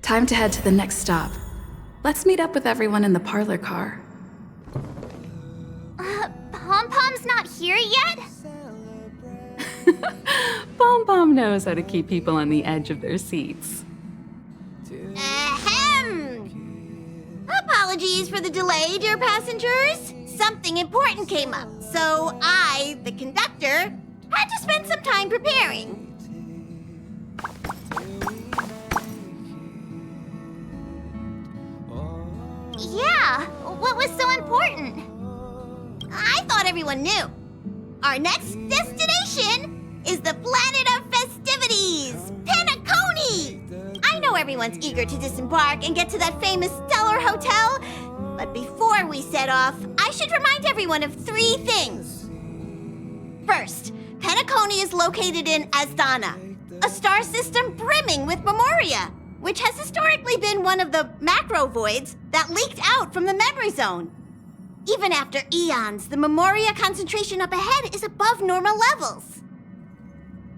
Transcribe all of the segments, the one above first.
Time to head to the next stop. Let's meet up with everyone in the parlor car. Pom-Pom's not here yet? Pom-Pom knows how to keep people on the edge of their seats. Ahem. Apologies for the delay, dear passengers. Something important came up, so I, the conductor, had to spend some time preparing. Yeah, what was so important? I thought everyone knew. Our next destination is the planet of festivities, Penacony! I know everyone's eager to disembark and get to that famous stellar hotel, but before we set off, I should remind everyone of 3 things. First, Penacony is located in Asdana, a star system brimming with memoria, which has historically been one of the macro voids that leaked out from the memory zone. Even after eons, the memoria concentration up ahead is above normal levels.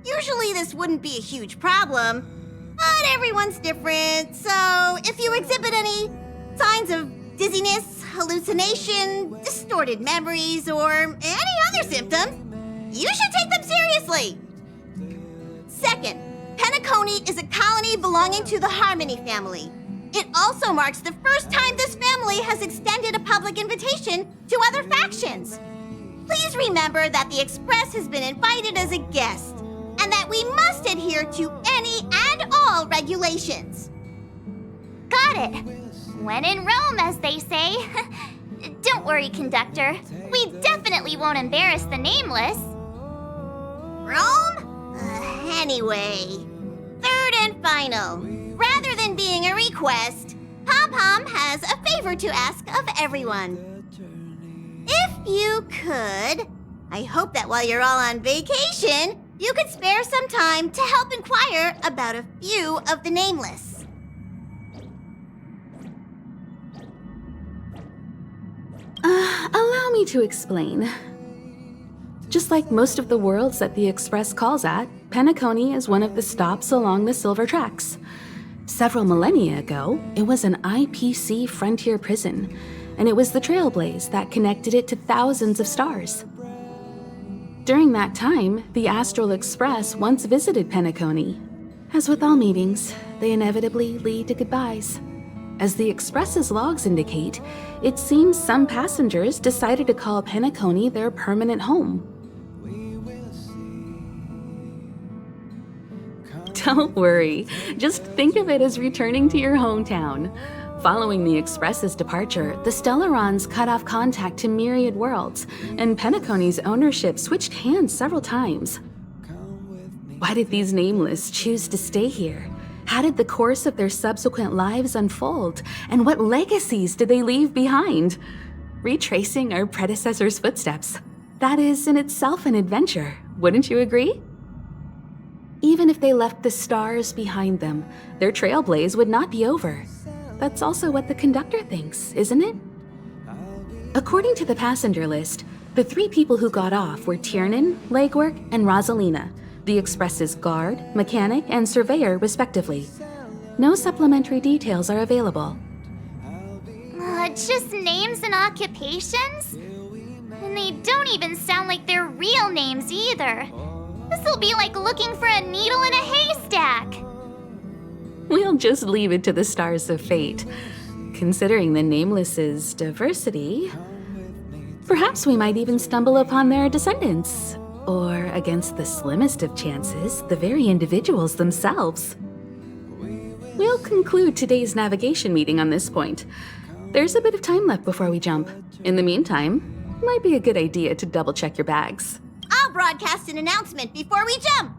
Usually this wouldn't be a huge problem, but everyone's different, so if you exhibit any signs of dizziness, hallucination, distorted memories, or any other symptoms, you should take them seriously. Second, Penacony is a colony belonging to the Harmony family. It also marks the first time this family has extended a public invitation to other factions. Please remember that the Express has been invited as a guest, and that we must adhere to any and all regulations. Got it. When in Rome, as they say. Don't worry, conductor. We definitely won't embarrass the nameless. Rome? Anyway, third and final. Rather than being a request, Pom-Pom has a favor to ask of everyone. If you could, I hope that while you're all on vacation, you could spare some time to help inquire about a few of the nameless. Allow me to explain. Just like most of the worlds that the Express calls at, Penacony is one of the stops along the Silver Tracks. Several millennia ago, it was an IPC frontier prison, and it was the Trailblaze that connected it to thousands of stars. During that time, the Astral Express once visited Penacony. As with all meetings, they inevitably lead to goodbyes. As the Express's logs indicate, it seems some passengers decided to call Penacony their permanent home. Don't worry, just think of it as returning to your hometown. Following the Express's departure, the Stellarons cut off contact to myriad worlds, and Penacony's ownership switched hands several times. Why did these nameless choose to stay here? How did the course of their subsequent lives unfold? And what legacies did they leave behind? Retracing our predecessors' footsteps. That is in itself an adventure, wouldn't you agree? Even if they left the stars behind them, their Trailblaze would not be over. That's also what the conductor thinks, isn't it? According to the passenger list, the 3 people who got off were Tiernan, Legwork, and Rosalina, the Express's guard, mechanic, and surveyor, respectively. No supplementary details are available. Just names and occupations? And they don't even sound like their real names either. This'll be like looking for a needle in a haystack. We'll just leave it to the stars of fate. Considering the Nameless's diversity, perhaps we might even stumble upon their descendants. Or, against the slimmest of chances, the very individuals themselves. We'll conclude today's navigation meeting on this point. There's a bit of time left before we jump. In the meantime, it might be a good idea to double-check your bags. I'll broadcast an announcement before we jump.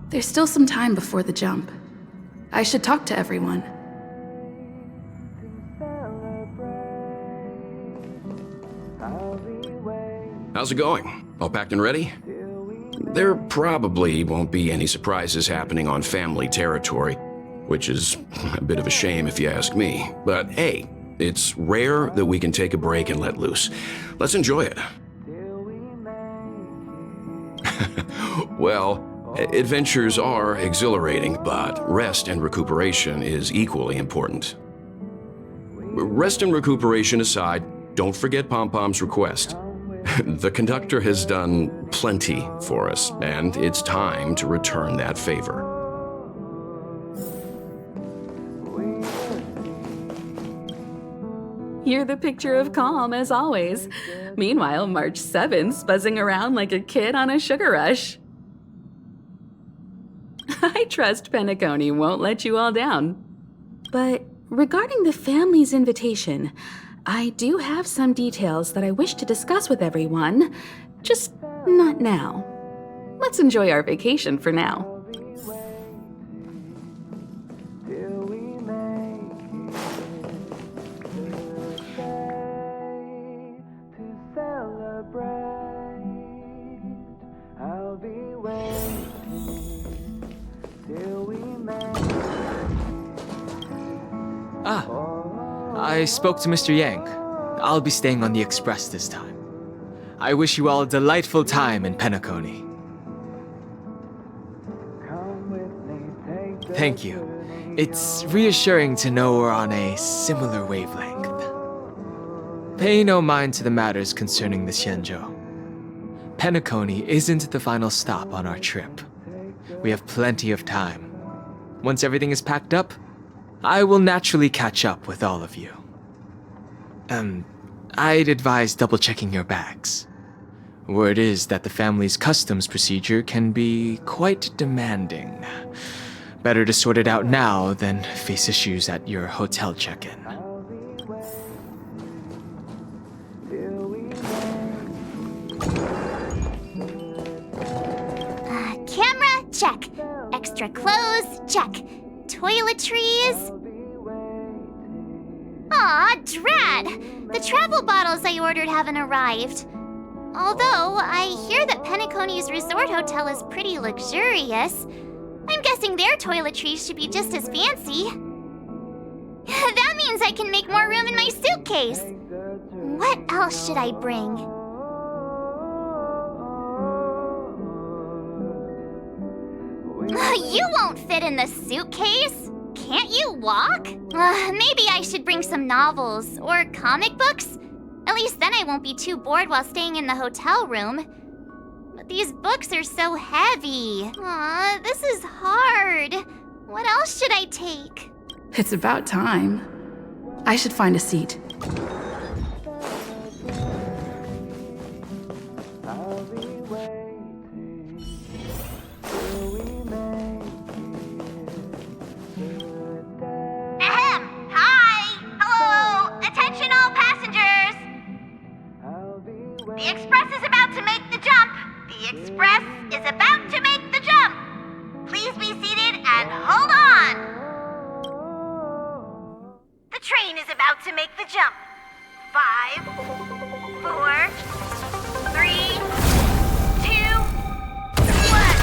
There's still some time before the jump. I should talk to everyone. How's it going? All packed and ready? There probably won't be any surprises happening on family territory, which is a bit of a shame if you ask me. But hey, it's rare that we can take a break and let loose. Let's enjoy it. Well, Adventures are exhilarating, but rest and recuperation is equally important. Rest and recuperation aside, don't forget Pom Pom's request. The conductor has done plenty for us, and it's time to return that favor. You're the picture of calm, as always. Meanwhile, March 7th's buzzing around like a kid on a sugar rush. I trust Penacony won't let you all down. But regarding the family's invitation, I do have some details that I wish to discuss with everyone, just not now. Let's enjoy our vacation for now. I spoke to Mr. Yang. I'll be staying on the express this time. I wish you all a delightful time in Penacony. Thank you. It's reassuring to know we're on a similar wavelength. Pay no mind to the matters concerning the Xianzhou. Penacony isn't the final stop on our trip. We have plenty of time. Once everything is packed up, I will naturally catch up with all of you. I'd advise double-checking your bags. Word is that the family's customs procedure can be quite demanding. Better to sort it out now than face issues at your hotel check-in. Camera, check. Extra clothes, check. Toiletries. Aw, drat! The travel bottles I ordered haven't arrived. Although, I hear that Penacony's resort hotel is pretty luxurious. I'm guessing their toiletries should be just as fancy. That means I can make more room in my suitcase. What else should I bring? You won't fit in the suitcase. Can't you walk? Maybe I should bring some novels or comic books. At least then I won't be too bored while staying in the hotel room. But these books are so heavy. Aw, this is hard. What else should I take? It's about time. I should find a seat. The Express is about to make the jump! The Express is about to make the jump! Please be seated and hold on! The train is about to make the jump. 5, 4, 3, 2, 1.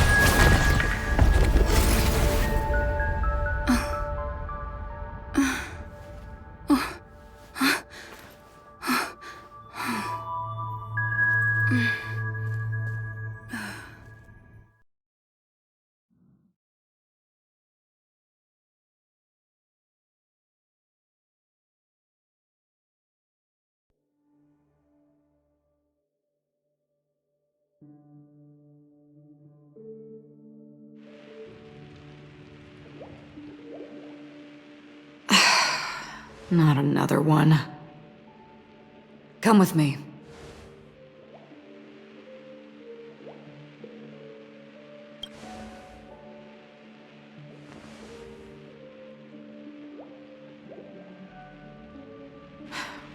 Not another one. Come with me.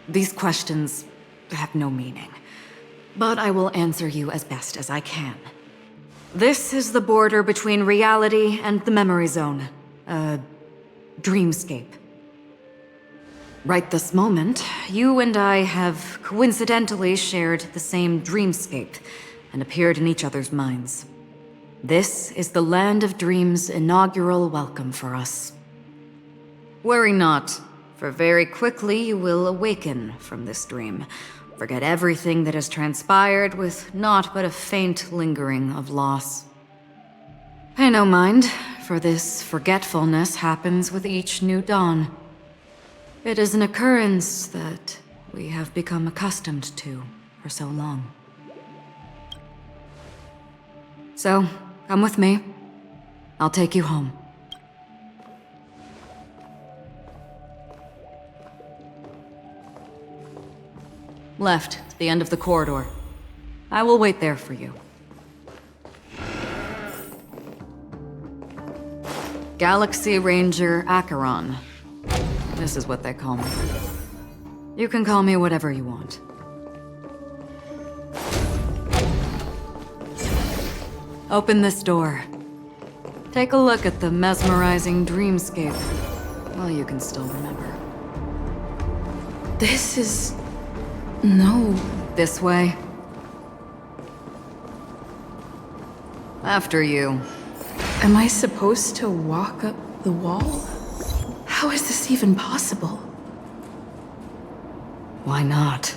These questions have no meaning, but I will answer you as best as I can. This is the border between reality and the memory zone, a dreamscape. Right this moment, you and I have coincidentally shared the same dreamscape and appeared in each other's minds. This is the Land of Dreams' inaugural welcome for us. Worry not, for very quickly you will awaken from this dream, forget everything that has transpired with naught but a faint lingering of loss. Pay no mind, for this forgetfulness happens with each new dawn. It is an occurrence that we have become accustomed to for so long. So, come with me. I'll take you home. Left, to the end of the corridor. I will wait there for you. Galaxy Ranger Acheron. This is what they call me. You can call me whatever you want. Open this door. Take a look at the mesmerizing dreamscape while you can still remember. This is... no. This way. After you. Am I supposed to walk up the wall? How is this even possible? Why not?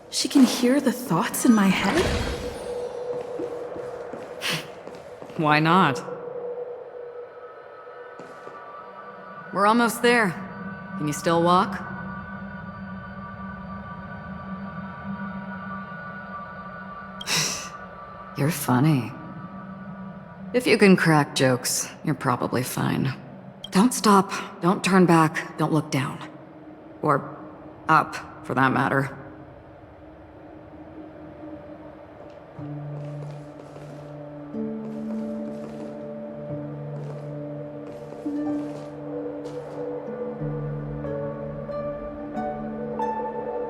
She can hear the thoughts in my head? Why not? We're almost there. Can you still walk? You're funny. If you can crack jokes, you're probably fine. Don't stop, don't turn back, don't look down. Or up, for that matter.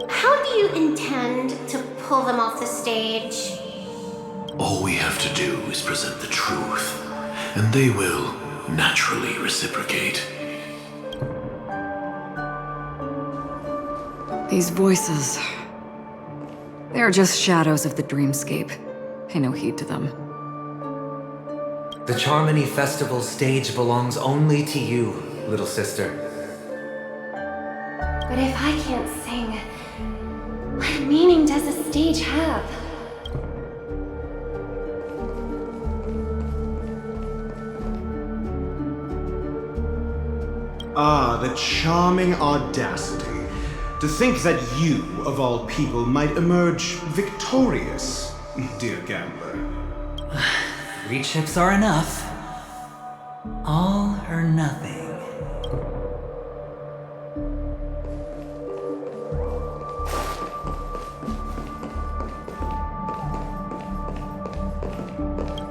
How do you intend to pull them off the stage? All we have to do is present the truth, and they will naturally reciprocate. These voices... they are just shadows of the dreamscape. Pay no heed to them. The Charmony Festival stage belongs only to you, little sister. But if I can't sing, what meaning does the stage have? Ah, the charming audacity. To think that you, of all people, might emerge victorious, dear gambler. 3 chips are enough. All or nothing.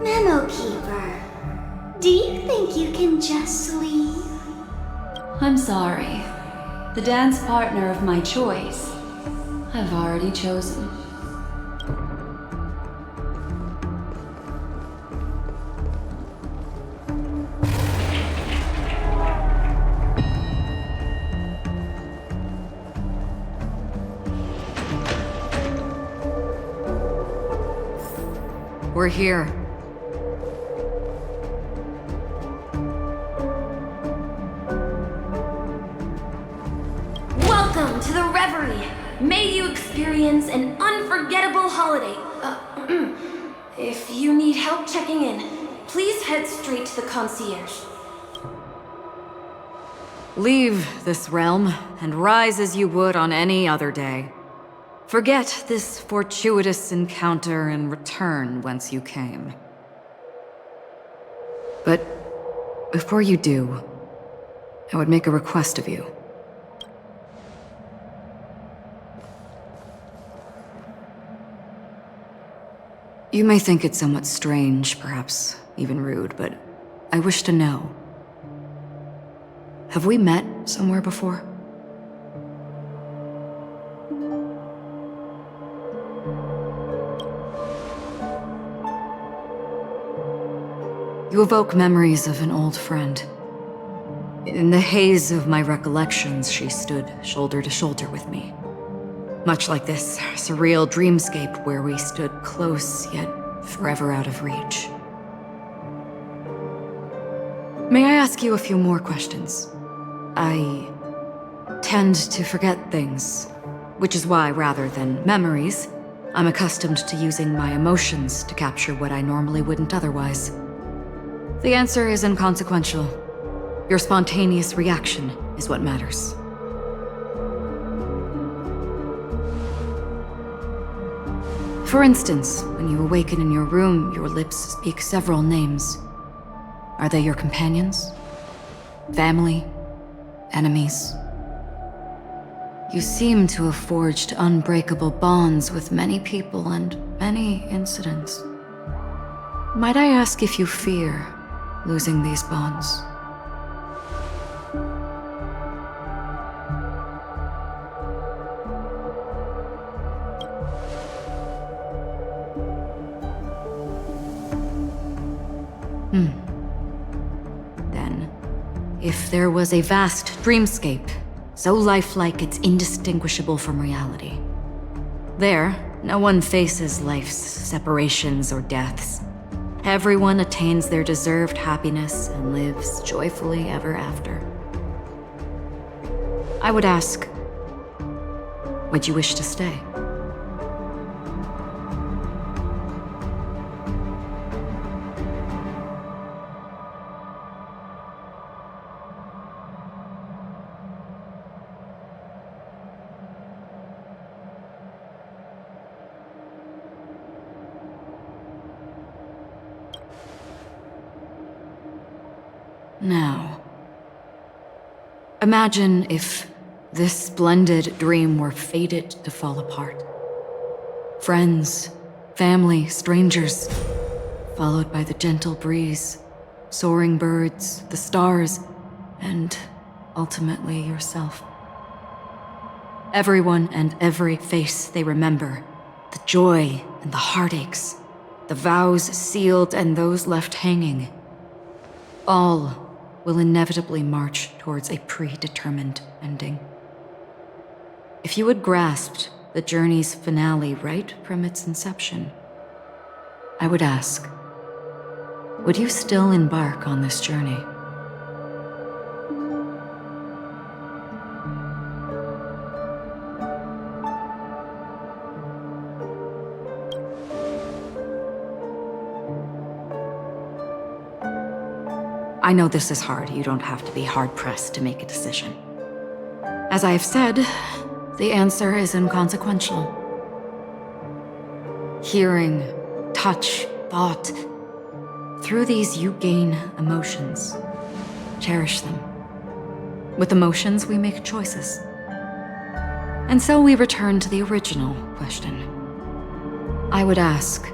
Memo Keeper, do you think you can just leave? I'm sorry. The dance partner of my choice, I've already chosen. We're here. Welcome to the Reverie! May you experience an unforgettable holiday. If you need help checking in, please head straight to the concierge. Leave this realm and rise as you would on any other day. Forget this fortuitous encounter and return whence you came. But before you do, I would make a request of you. You may think it somewhat strange, perhaps even rude, but I wish to know. Have we met somewhere before? You evoke memories of an old friend. In the haze of my recollections, she stood shoulder to shoulder with me. Much like this surreal dreamscape where we stood close, yet forever out of reach. May I ask you a few more questions? I tend to forget things, which is why, rather than memories, I'm accustomed to using my emotions to capture what I normally wouldn't otherwise. The answer is inconsequential. Your spontaneous reaction is what matters. For instance, when you awaken in your room, your lips speak several names. Are they your companions? Family? Enemies? You seem to have forged unbreakable bonds with many people and many incidents. Might I ask if you fear losing these bonds? Then, if there was a vast dreamscape, so lifelike it's indistinguishable from reality, there, no one faces life's separations or deaths. Everyone attains their deserved happiness and lives joyfully ever after. I would ask, would you wish to stay? Now, imagine if this splendid dream were fated to fall apart. Friends, family, strangers, followed by the gentle breeze, soaring birds, the stars, and ultimately yourself. Everyone and every face they remember, the joy and the heartaches, the vows sealed and those left hanging, all will inevitably march towards a predetermined ending. If you had grasped the journey's finale right from its inception, I would ask, would you still embark on this journey? I know this is hard. You don't have to be hard-pressed to make a decision. As I have said, the answer is inconsequential. Hearing, touch, thought. Through these you gain emotions. Cherish them. With emotions, we make choices. And so we return to the original question. I would ask,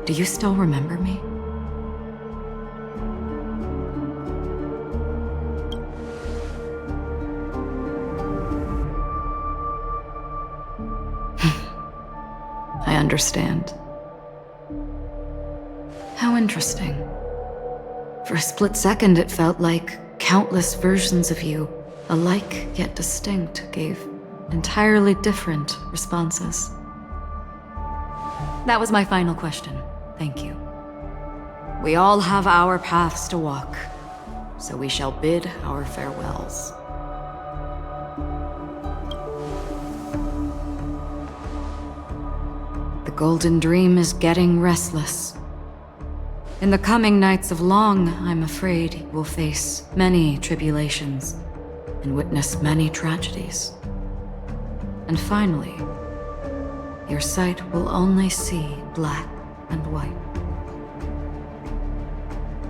do you still remember me? I understand. How interesting. For a split second, it felt like countless versions of you, alike yet distinct, gave entirely different responses. That was my final question. Thank you. We all have our paths to walk, so we shall bid our farewells. The Golden Dream is getting restless. In the coming nights of Long, I'm afraid you will face many tribulations and witness many tragedies. And finally, your sight will only see black and white.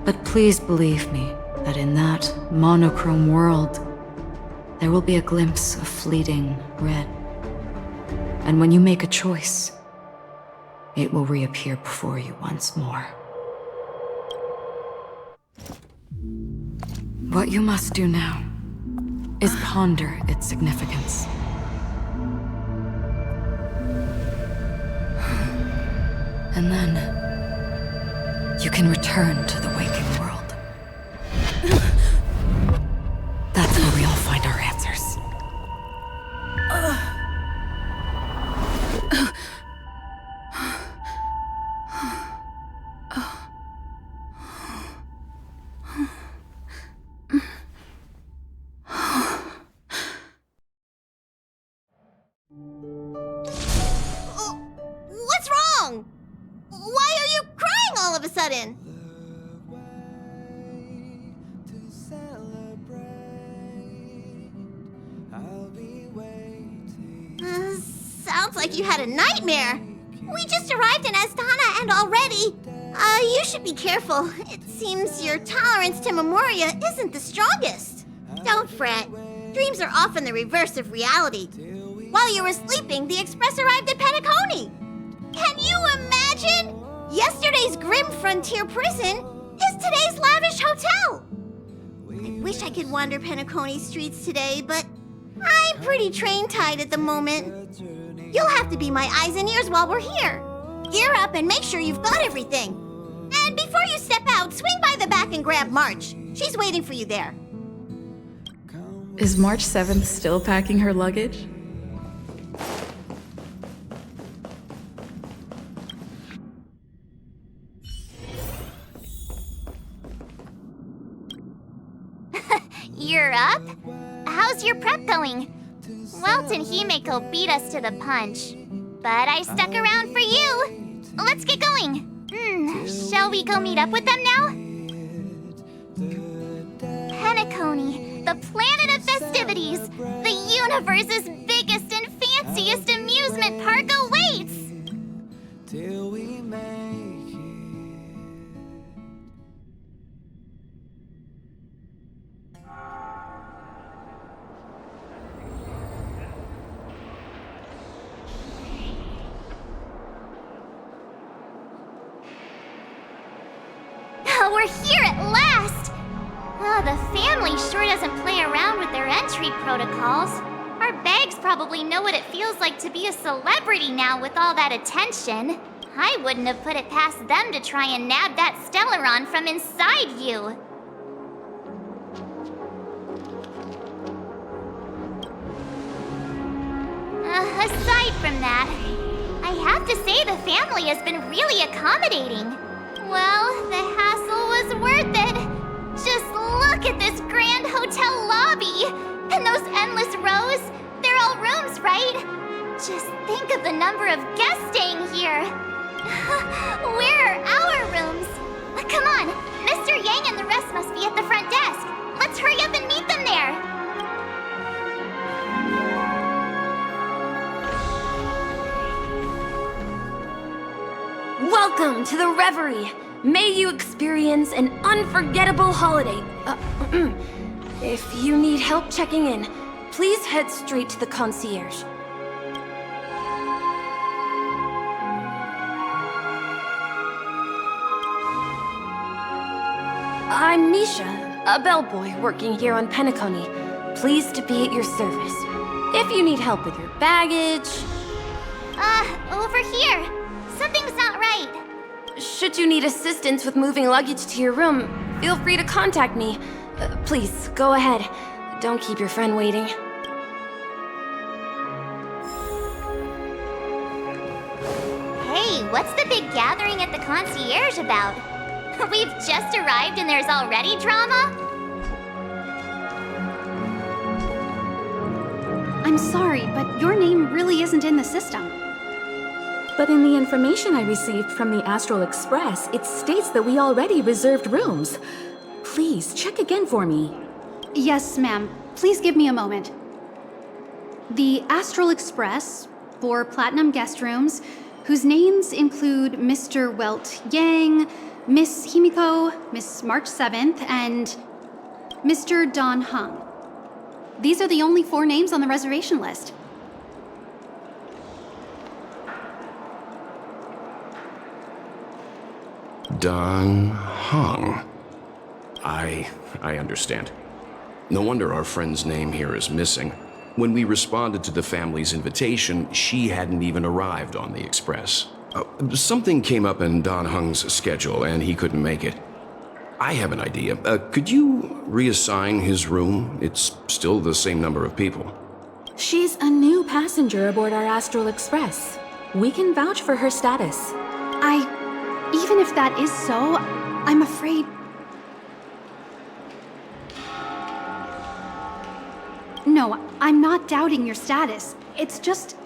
But please believe me that in that monochrome world, there will be a glimpse of fleeting red. And when you make a choice, it will reappear before you once more. What you must do now is ponder its significance. And then you can return to the waking world. That's where we all find our answers. What's wrong? Why are you crying all of a sudden? Sounds like you had a nightmare. We just arrived in Astana and already... you should be careful. It seems your tolerance to Memoria isn't the strongest. Don't fret. Dreams are often the reverse of reality. While you were sleeping, the Express arrived at Penacony. Can you imagine? Yesterday's grim frontier prison is today's lavish hotel. I wish I could wander Penacony's streets today, but I'm pretty train-tied at the moment. You'll have to be my eyes and ears while we're here. Gear up and make sure you've got everything. And before you step out, swing by the back and grab March. She's waiting for you there. Is March 7th still packing her luggage? You're up? How's your prep going? Welt and Himeko beat us to the punch. But I stuck around for you. Let's get going. Shall we go meet up with them now? Penacony, the planet of festivities. The universe's biggest and fanciest amusement park awaits. Till we make it. We're here at last! Oh, the family sure doesn't play around with their entry protocols. Our bags probably know what it feels like to be a celebrity now with all that attention. I wouldn't have put it past them to try and nab that Stellaron from inside you. Aside from that, I have to say the family has been really accommodating. Well, the hassle was worth it. Just look at this grand hotel lobby. And those endless rows. They're all rooms, right? Just think of the number of guests staying here. Where are our rooms? Come on, Mr. Yang and the rest must be at the front desk. Let's hurry up and meet them there. Welcome to the Reverie. May you experience an unforgettable holiday. If you need help checking in, please head straight to the concierge. I'm Misha, a bellboy working here on Penacony. Pleased to be at your service. If you need help with your baggage... Over here. Something's not right. Should you need assistance with moving luggage to your room, feel free to contact me. Please, go ahead. Don't keep your friend waiting. Hey, what's the big gathering at the concierge about? We've just arrived and there's already drama? I'm sorry, but your name really isn't in the system. But in the information I received from the Astral Express, it states that we already reserved rooms. Please, check again for me. Yes, ma'am. Please give me a moment. The Astral Express, 4 platinum guest rooms, whose names include Mr. Welt Yang, Miss Himiko, Miss March 7th, and Mr. Don Hung. These are the only 4 names on the reservation list. Don Hung. I understand. No wonder our friend's name here is missing. When we responded to the family's invitation, she hadn't even arrived on the Express. Something came up in Don Hung's schedule, and he couldn't make it. I have an idea. Could you reassign his room? It's still the same number of people. She's a new passenger aboard our Astral Express. We can vouch for her status. Even if that is so, I'm afraid... No, I'm not doubting your status. It's just...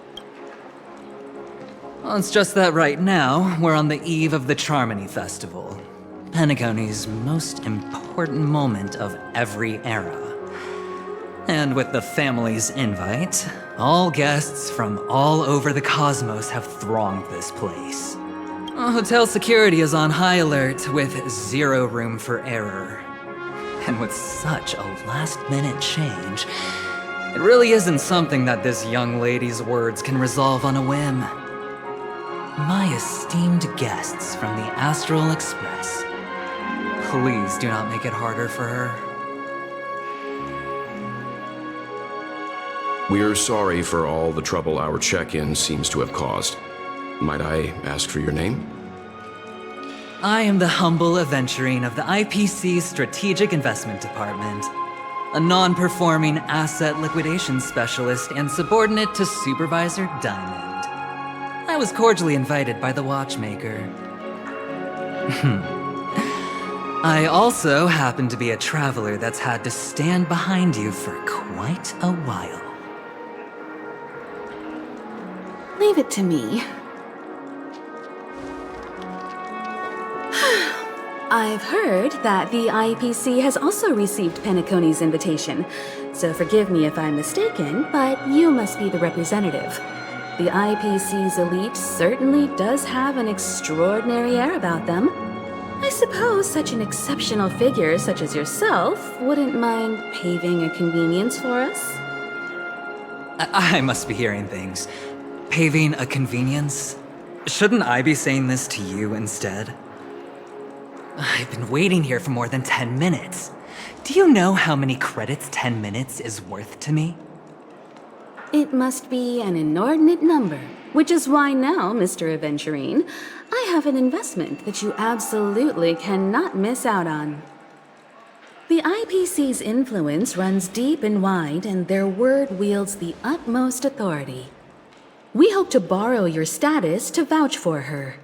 Well, it's just that right now, we're on the eve of the Charmony Festival. Penacony's most important moment of every era. And with the family's invite, all guests from all over the cosmos have thronged this place. Hotel security is on high alert with zero room for error. And with such a last-minute change, it really isn't something that this young lady's words can resolve on a whim. My esteemed guests from the Astral Express, please do not make it harder for her. We're sorry for all the trouble our check-in seems to have caused. Might I ask for your name? I am the humble aventurine of the IPC's Strategic Investment Department, a non-performing asset liquidation specialist and subordinate to Supervisor Diamond. I was cordially invited by the watchmaker. I also happen to be a traveler that's had to stand behind you for quite a while. Leave it to me. I've heard that the IPC has also received Penacony's invitation, so forgive me if I'm mistaken, but you must be the representative. The IPC's elite certainly does have an extraordinary air about them. I suppose such an exceptional figure such as yourself wouldn't mind paving a convenience for us? I must be hearing things. Paving a convenience? Shouldn't I be saying this to you instead? I've been waiting here for more than 10 minutes. Do you know how many credits 10 minutes is worth to me? It must be an inordinate number, which is why now, Mr. Aventurine, I have an investment that you absolutely cannot miss out on. The IPC's influence runs deep and wide, and their word wields the utmost authority. We hope to borrow your status to vouch for her.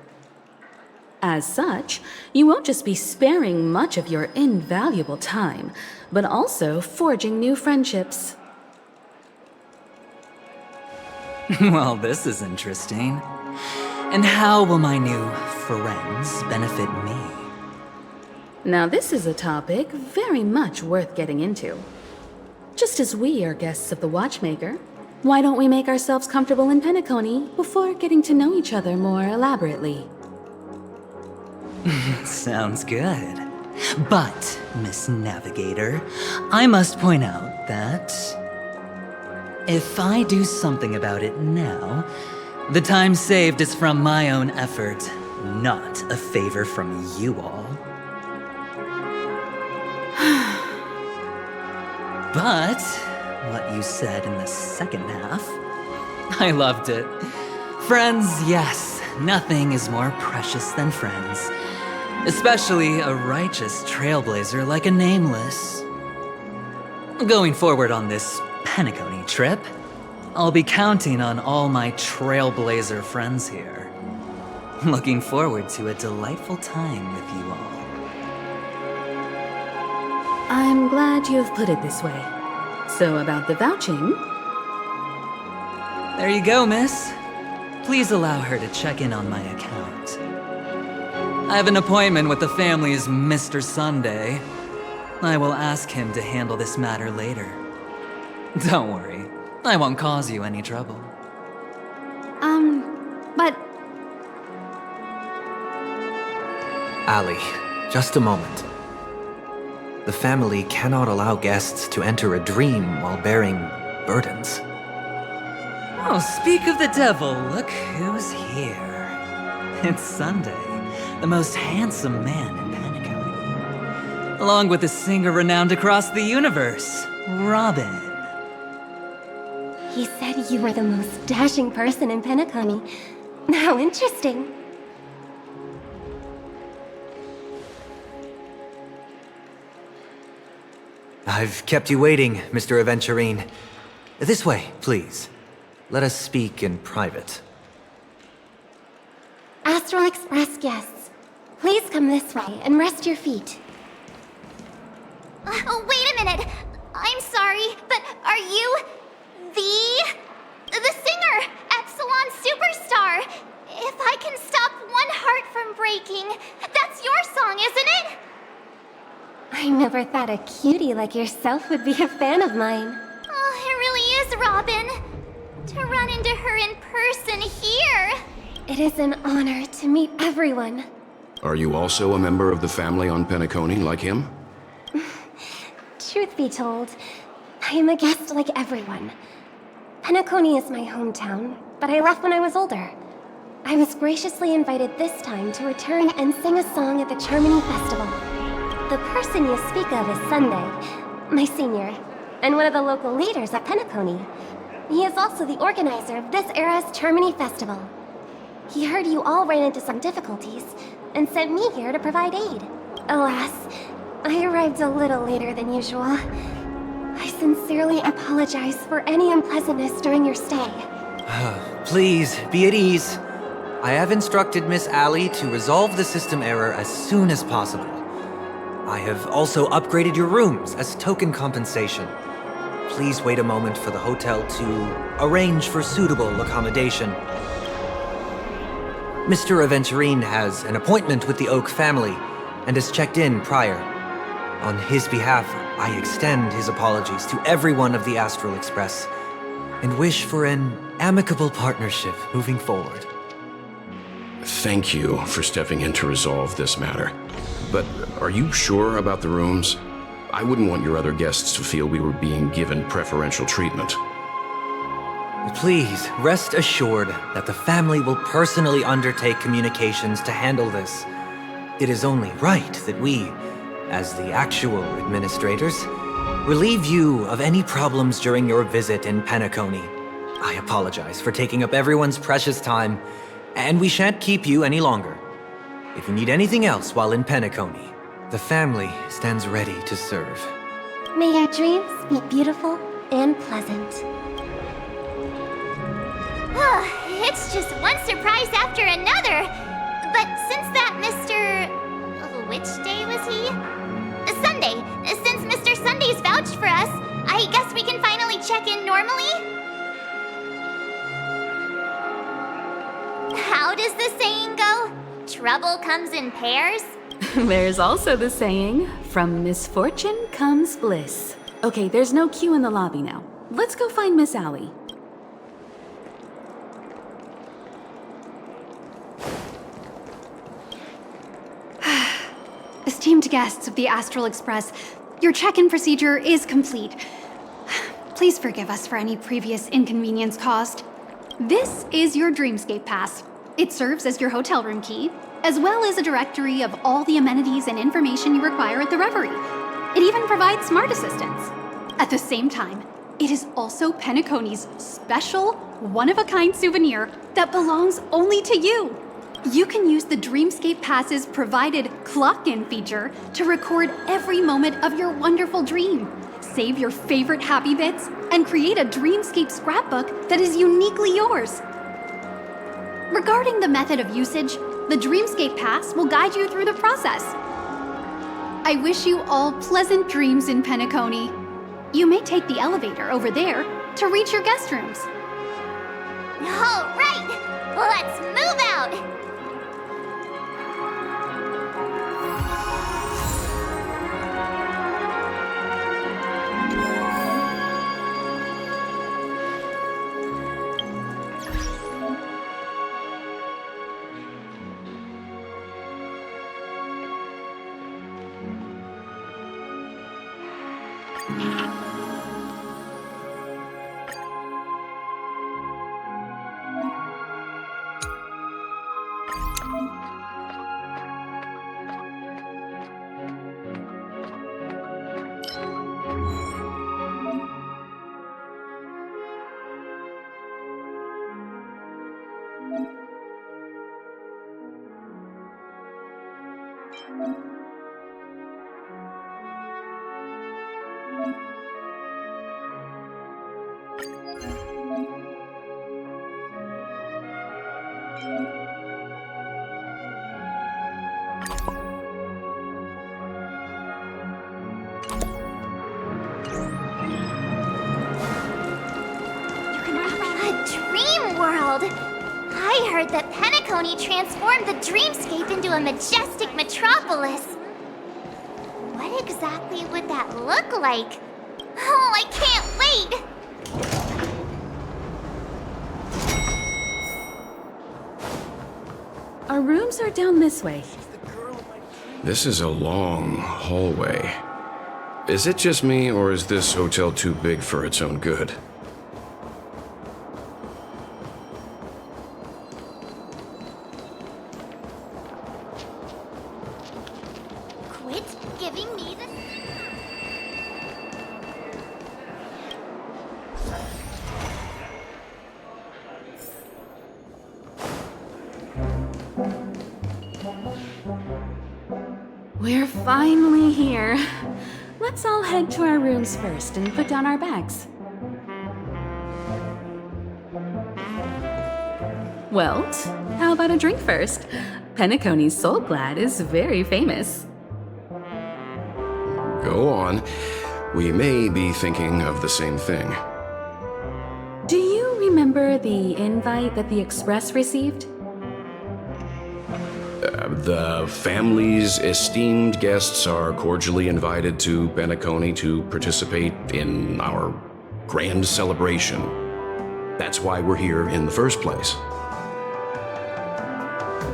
As such, you won't just be sparing much of your invaluable time, but also forging new friendships. Well, this is interesting. And how will my new friends benefit me? Now this is a topic very much worth getting into. Just as we are guests of the Watchmaker, why don't we make ourselves comfortable in Penacony before getting to know each other more elaborately? Sounds good. But, Miss Navigator, I must point out that if I do something about it now, the time saved is from my own effort, not a favor from you all. But what you said in the second half, I loved it. Friends, yes, nothing is more precious than friends. Especially a righteous trailblazer like a Nameless. Going forward on this Penacony trip, I'll be counting on all my trailblazer friends here. Looking forward to a delightful time with you all. I'm glad you have put it this way. So about the vouching... There you go, miss. Please allow her to check in on my account. I have an appointment with the family's Mr. Sunday. I will ask him to handle this matter later. Don't worry, I won't cause you any trouble. But... Ali, just a moment. The family cannot allow guests to enter a dream while bearing burdens. Oh, speak of the devil, look who's here. It's Sunday, the most handsome man in Penacony. Along with a singer renowned across the universe, Robin. He said you were the most dashing person in Penacony. How interesting. I've kept you waiting, Mr. Aventurine. This way, please. Let us speak in private. Astral Express guests, please come this way and rest your feet. Wait a minute. I'm sorry, but are you the singer, Epsilon Superstar? If I can stop one heart from breaking, that's your song, isn't it? I never thought a cutie like yourself would be a fan of mine. is, Robin! To run into her in person here! It is an honor to meet everyone. Are you also a member of the family on Penacony, like him? Truth be told, I am a guest like everyone. Penacony is my hometown, but I left when I was older. I was graciously invited this time to return and sing a song at the Charmony Festival. The person you speak of is Sunday, my senior, and one of the local leaders at Penacony. He is also the organizer of this era's Charmony Festival. He heard you all ran into some difficulties, and sent me here to provide aid. Alas, I arrived a little later than usual. I sincerely apologize for any unpleasantness during your stay. Please, be at ease. I have instructed Miss Allie to resolve the system error as soon as possible. I have also upgraded your rooms as token compensation. Please wait a moment for the hotel to arrange for suitable accommodation. Mr. Aventurine has an appointment with the Oak family and has checked in prior. On his behalf, I extend his apologies to everyone of the Astral Express and wish for an amicable partnership moving forward. Thank you for stepping in to resolve this matter. But are you sure about the rooms? I wouldn't want your other guests to feel we were being given preferential treatment. Please, rest assured that the family will personally undertake communications to handle this. It is only right that we, as the actual administrators, relieve you of any problems during your visit in Penacony. I apologize for taking up everyone's precious time, and we shan't keep you any longer. If you need anything else while in Penacony, the family stands ready to serve. May your dreams be beautiful and pleasant. It's just one surprise after another. But since that Mr. Which day was he? Sunday. Since Mr. Sunday's vouched for us, I guess we can finally check in normally? How does the saying go? Trouble comes in pairs? There's also the saying, from misfortune comes bliss. Okay, there's no queue in the lobby now. Let's go find Miss Allie. Esteemed guests of the Astral Express, your check-in procedure is complete. Please forgive us for any previous inconvenience caused. This is your Dreamscape Pass. It serves as your hotel room key, as well as a directory of all the amenities and information you require at the Reverie. It even provides smart assistants. At the same time, it is also Penacony's special, one-of-a-kind souvenir that belongs only to you. You can use the Dreamscape Pass's provided clock-in feature to record every moment of your wonderful dream, save your favorite happy bits, and create a Dreamscape scrapbook that is uniquely yours. Regarding the method of usage, the Dreamscape Pass will guide you through the process. I wish you all pleasant dreams in Penacony. You may take the elevator over there to reach your guest rooms. All right, let's move out. I heard that Penacony transformed the dreamscape into a majestic metropolis. What exactly would that look like? Oh, I can't wait! Our rooms are down this way. This is a long hallway. Is it just me, or is this hotel too big for its own good? Quit giving me the... We're finally here. Let's all head to our rooms first and put down our bags. Welt, how about a drink first? Penacony's Soul Glad is very famous. Go on. We may be thinking of the same thing. Do you remember the invite that the Express received? The family's esteemed guests are cordially invited to Penacony to participate in our grand celebration. That's why we're here in the first place.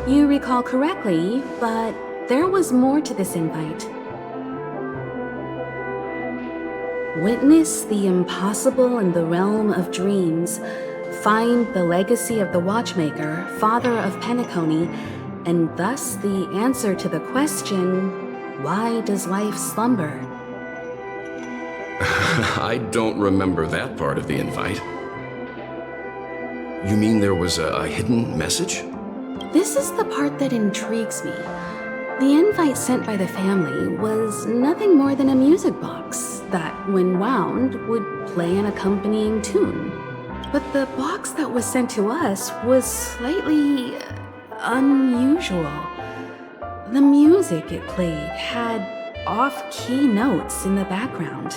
You recall correctly, but there was more to this invite. Witness the impossible in the realm of dreams. Find the legacy of the Watchmaker, father of Penacony, and thus the answer to the question, why does life slumber? I don't remember that part of the invite. You mean there was a hidden message? This is the part that intrigues me. The invite sent by the family was nothing more than a music box that, when wound, would play an accompanying tune. But the box that was sent to us was slightly unusual. The music it played had off-key notes in the background.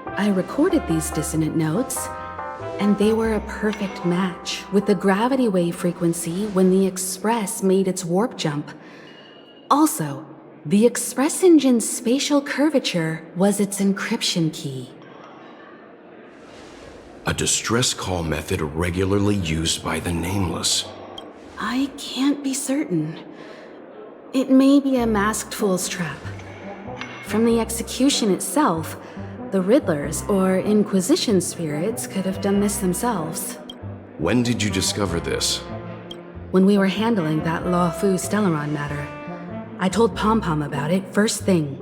I recorded these dissonant notes, and they were a perfect match with the gravity wave frequency when the Express made its warp jump. Also, the Express engine's spatial curvature was its encryption key. A distress call method regularly used by the Nameless. I can't be certain. It may be a masked fool's trap. From the execution itself, the Riddlers or Inquisition spirits could have done this themselves. When did you discover this? When we were handling that Law Fu Stellaron matter. I told Pom Pom about it first thing.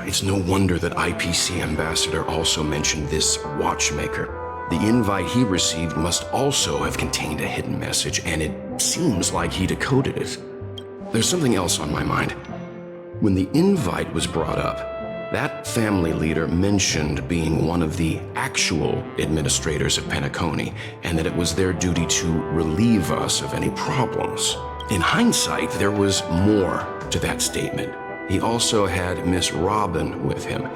It's no wonder that IPC Ambassador also mentioned this Watchmaker. The invite he received must also have contained a hidden message, and it seems like he decoded it. There's something else on my mind. When the invite was brought up, that family leader mentioned being one of the actual administrators of Penacony, and that it was their duty to relieve us of any problems. In hindsight, there was more to that statement. He also had Miss Robin with him.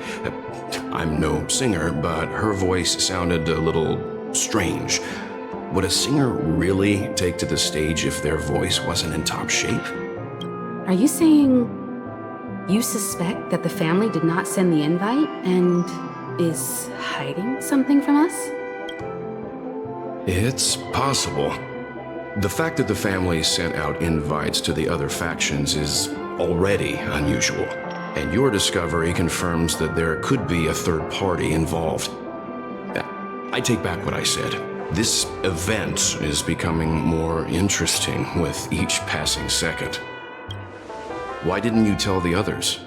I'm no singer, but her voice sounded a little strange. Would a singer really take to the stage if their voice wasn't in top shape? Are you saying you suspect that the family did not send the invite and is hiding something from us? It's possible. The fact that the family sent out invites to the other factions is already unusual, and your discovery confirms that there could be a third party involved. I take back what I said. This event is becoming more interesting with each passing second. Why didn't you tell the others?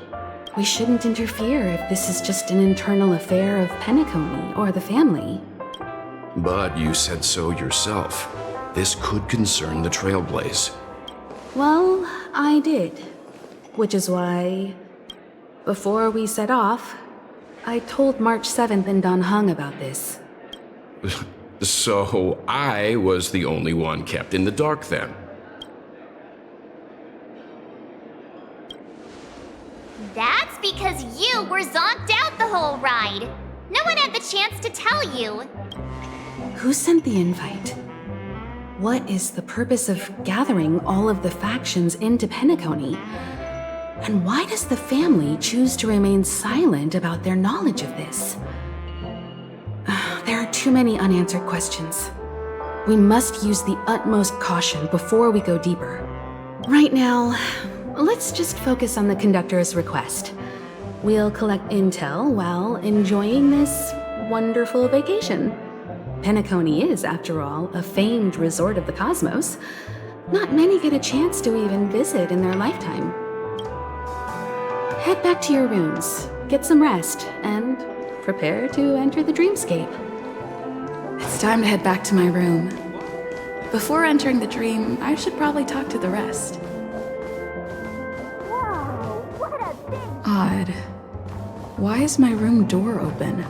We shouldn't interfere if this is just an internal affair of Penacony or the family. But you said so yourself. This could concern the Trailblaze. Well, I did. Which is why, before we set off, I told March 7th and Don Hung about this. So I was the only one kept in the dark then. That's because you were zonked out the whole ride. No one had the chance to tell you. Who sent the invite? What is the purpose of gathering all of the factions into Penacony? And why does the family choose to remain silent about their knowledge of this? There are too many unanswered questions. We must use the utmost caution before we go deeper. Right now, let's just focus on the conductor's request. We'll collect intel while enjoying this wonderful vacation. Penacony is, after all, a famed resort of the cosmos. Not many get a chance to even visit in their lifetime. Head back to your rooms, get some rest, and prepare to enter the dreamscape. It's time to head back to my room. Before entering the dream, I should probably talk to the rest. Odd. Why is my room door open?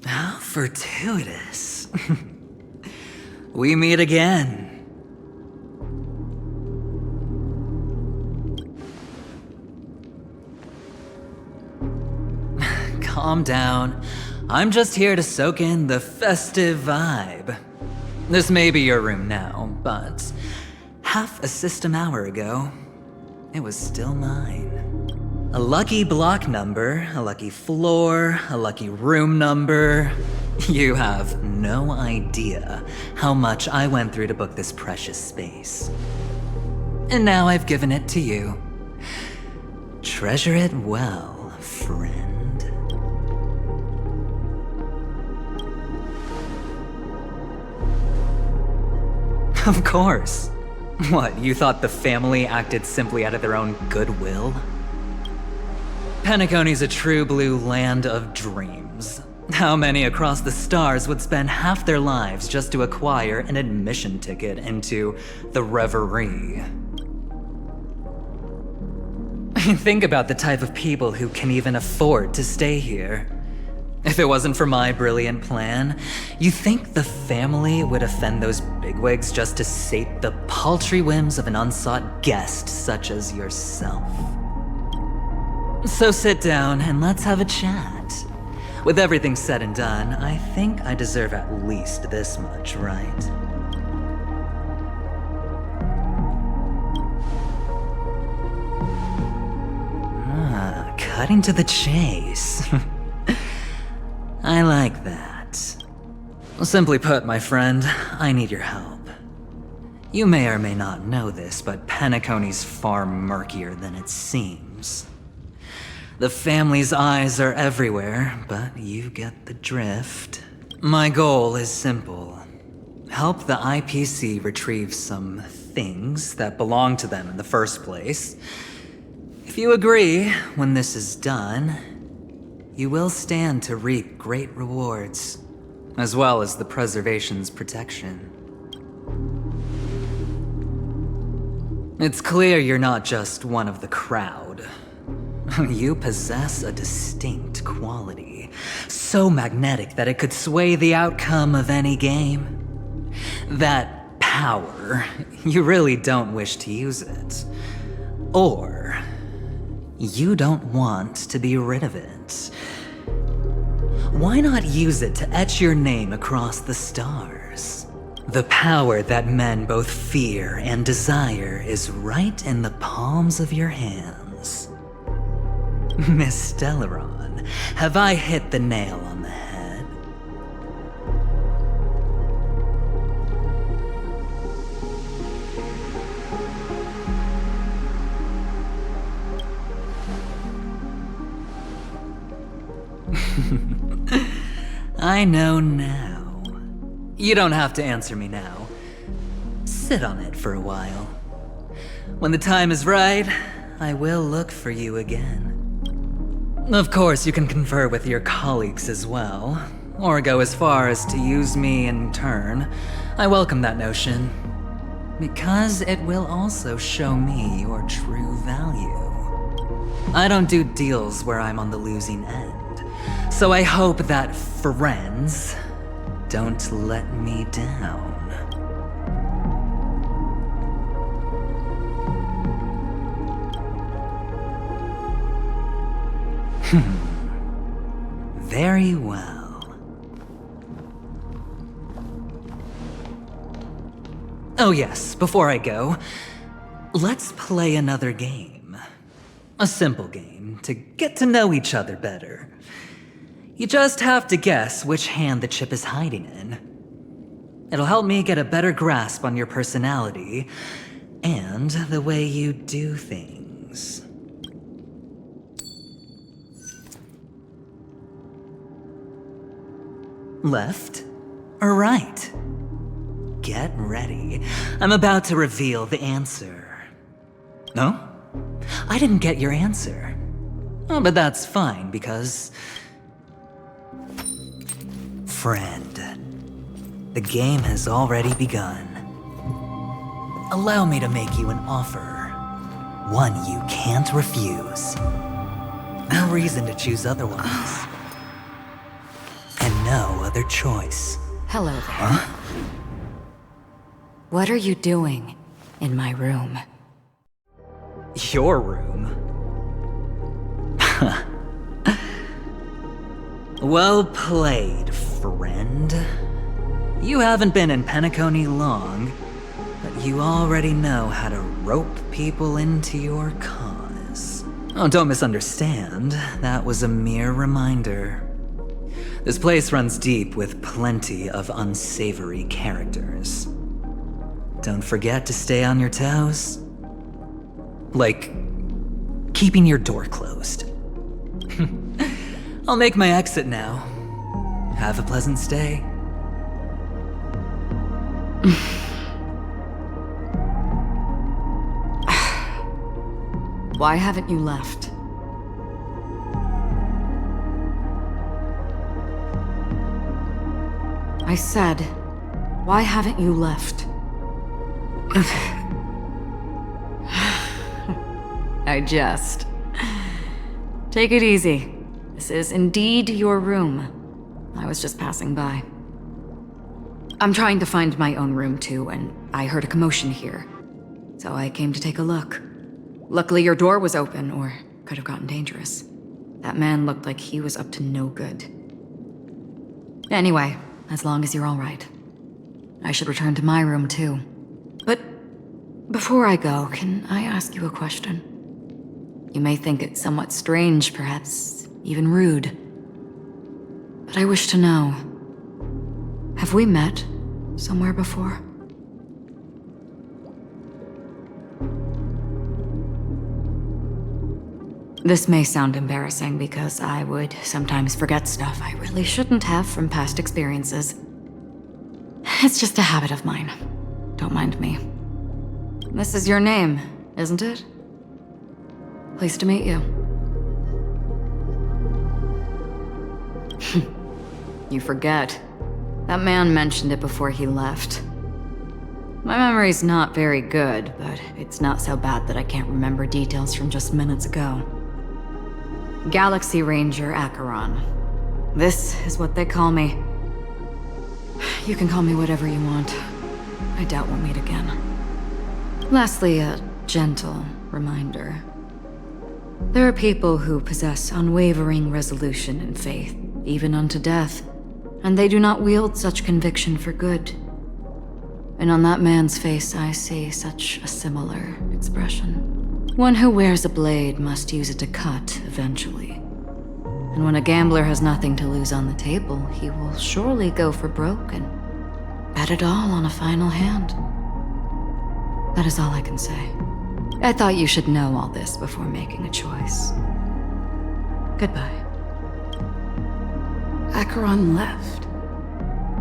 How fortuitous. We meet again. Calm down. I'm just here to soak in the festive vibe. This may be your room now, but half a system hour ago, it was still mine. A lucky block number, a lucky floor, a lucky room number. You have no idea how much I went through to book this precious space. And now I've given it to you. Treasure it well, friend. Of course. What, you thought the family acted simply out of their own goodwill? Penacony's a true blue land of dreams. How many across the stars would spend half their lives just to acquire an admission ticket into the Reverie? Think about the type of people who can even afford to stay here. If it wasn't for my brilliant plan, you think the family would offend those bigwigs just to sate the paltry whims of an unsought guest such as yourself? So sit down and let's have a chat. With everything said and done, I think I deserve at least this much, right? Cutting to the chase. I like that. Simply put, my friend, I need your help. You may or may not know this, but Penacony's far murkier than it seems. The family's eyes are everywhere, but you get the drift. My goal is simple. Help the IPC retrieve some things that belong to them in the first place. If you agree, when this is done, you will stand to reap great rewards, as well as the preservation's protection. It's clear you're not just one of the crowd. You possess a distinct quality, so magnetic that it could sway the outcome of any game. That power, you really don't wish to use it. Or you don't want to be rid of it. Why not use it to etch your name across the stars? The power that men both fear and desire is right in the palms of your hands. Miss Stellaron, have I hit the nail on the head? I know now. You don't have to answer me now. Sit on it for a while. When the time is right, I will look for you again. Of course, you can confer with your colleagues as well, or go as far as to use me in turn. I welcome that notion, because it will also show me your true value. I don't do deals where I'm on the losing end, so I hope that friends don't let me down. Very well. Oh yes, before I go, let's play another game. A simple game to get to know each other better. You just have to guess which hand the chip is hiding in. It'll help me get a better grasp on your personality and the way you do things. Left or right? Get ready. I'm about to reveal the answer. No? I didn't get your answer. Oh, but that's fine because... Friend, the game has already begun. Allow me to make you an offer. One you can't refuse. No reason to choose otherwise. And no other choice. Hello there. Huh? What are you doing in my room? Your room? Well played, friend. You haven't been in Penacony long, but you already know how to rope people into your cause. Oh, don't misunderstand. That was a mere reminder. This place runs deep with plenty of unsavory characters. Don't forget to stay on your toes. Like, keeping your door closed. I'll make my exit now. Have a pleasant stay. Why haven't you left? I said, why haven't you left? I jest. Take it easy. This is indeed your room. I was just passing by. I'm trying to find my own room too, and I heard a commotion here. So I came to take a look. Luckily your door was open, or could have gotten dangerous. That man looked like he was up to no good. Anyway, as long as you're all right. I should return to my room too. But before I go, can I ask you a question? You may think it somewhat strange, perhaps even rude. But I wish to know, have we met somewhere before? This may sound embarrassing because I would sometimes forget stuff I really shouldn't have from past experiences. It's just a habit of mine. Don't mind me. This is your name, isn't it? Pleased to meet you. You forget. That man mentioned it before he left. My memory's not very good, but it's not so bad that I can't remember details from just minutes ago. Galaxy Ranger Acheron. This is what they call me. You can call me whatever you want. I doubt we'll meet again. Lastly, a gentle reminder. There are people who possess unwavering resolution and faith, even unto death, and they do not wield such conviction for good. And on that man's face I see such a similar expression. One who wears a blade must use it to cut eventually. And when a gambler has nothing to lose on the table, he will surely go for broke and bet it all on a final hand. That is all I can say. I thought you should know all this before making a choice. Goodbye. Acheron left.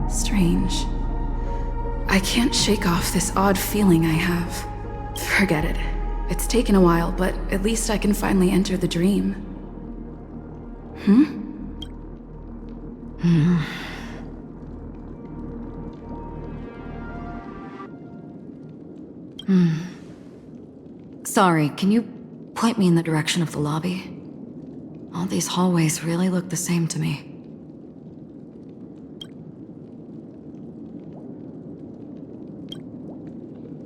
Strange. I can't shake off this odd feeling I have. Forget it. It's taken a while, but at least I can finally enter the dream. Sorry, can you point me in the direction of the lobby? All these hallways really look the same to me.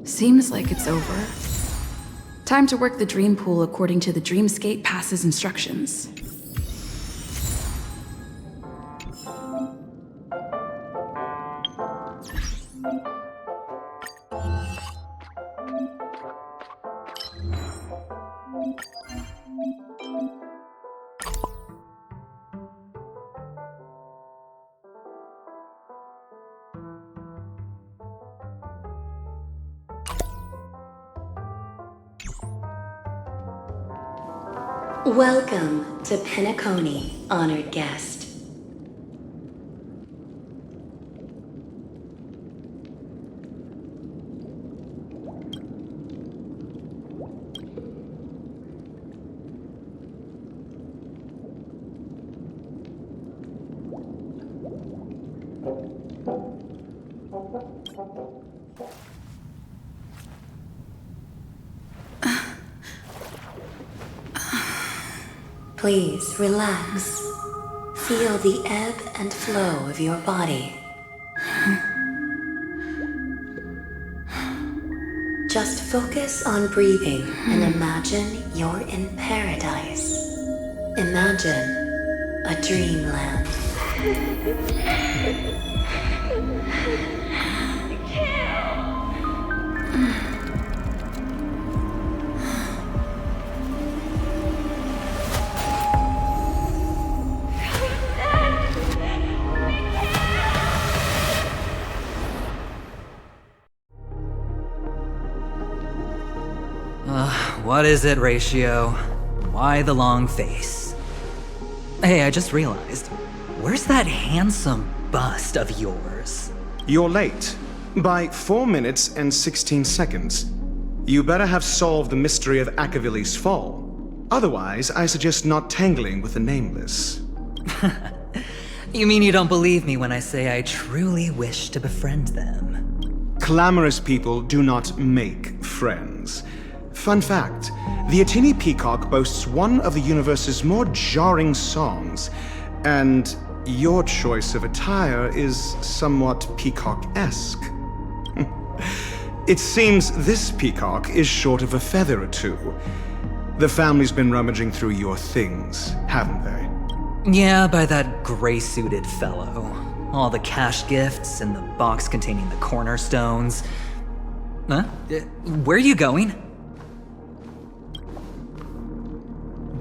Seems like it's over. Time to work the dream pool according to the Dreamscape Pass's instructions. Welcome to Penacony, honored guest. Please relax. Feel the ebb and flow of your body. Just focus on breathing and imagine you're in paradise. Imagine a dreamland. What is it, Ratio? Why the long face? Hey, I just realized. Where's that handsome bust of yours? You're late. By 4 minutes and 16 seconds. You better have solved the mystery of Akavili's fall. Otherwise, I suggest not tangling with the nameless. You mean you don't believe me when I say I truly wish to befriend them? Clamorous people do not make friends. Fun fact, the Atini Peacock boasts one of the universe's more jarring songs, and your choice of attire is somewhat peacock-esque. It seems this peacock is short of a feather or two. The family's been rummaging through your things, haven't they? Yeah, by that gray-suited fellow. All the cash gifts and the box containing the cornerstones. Huh? Where are you going?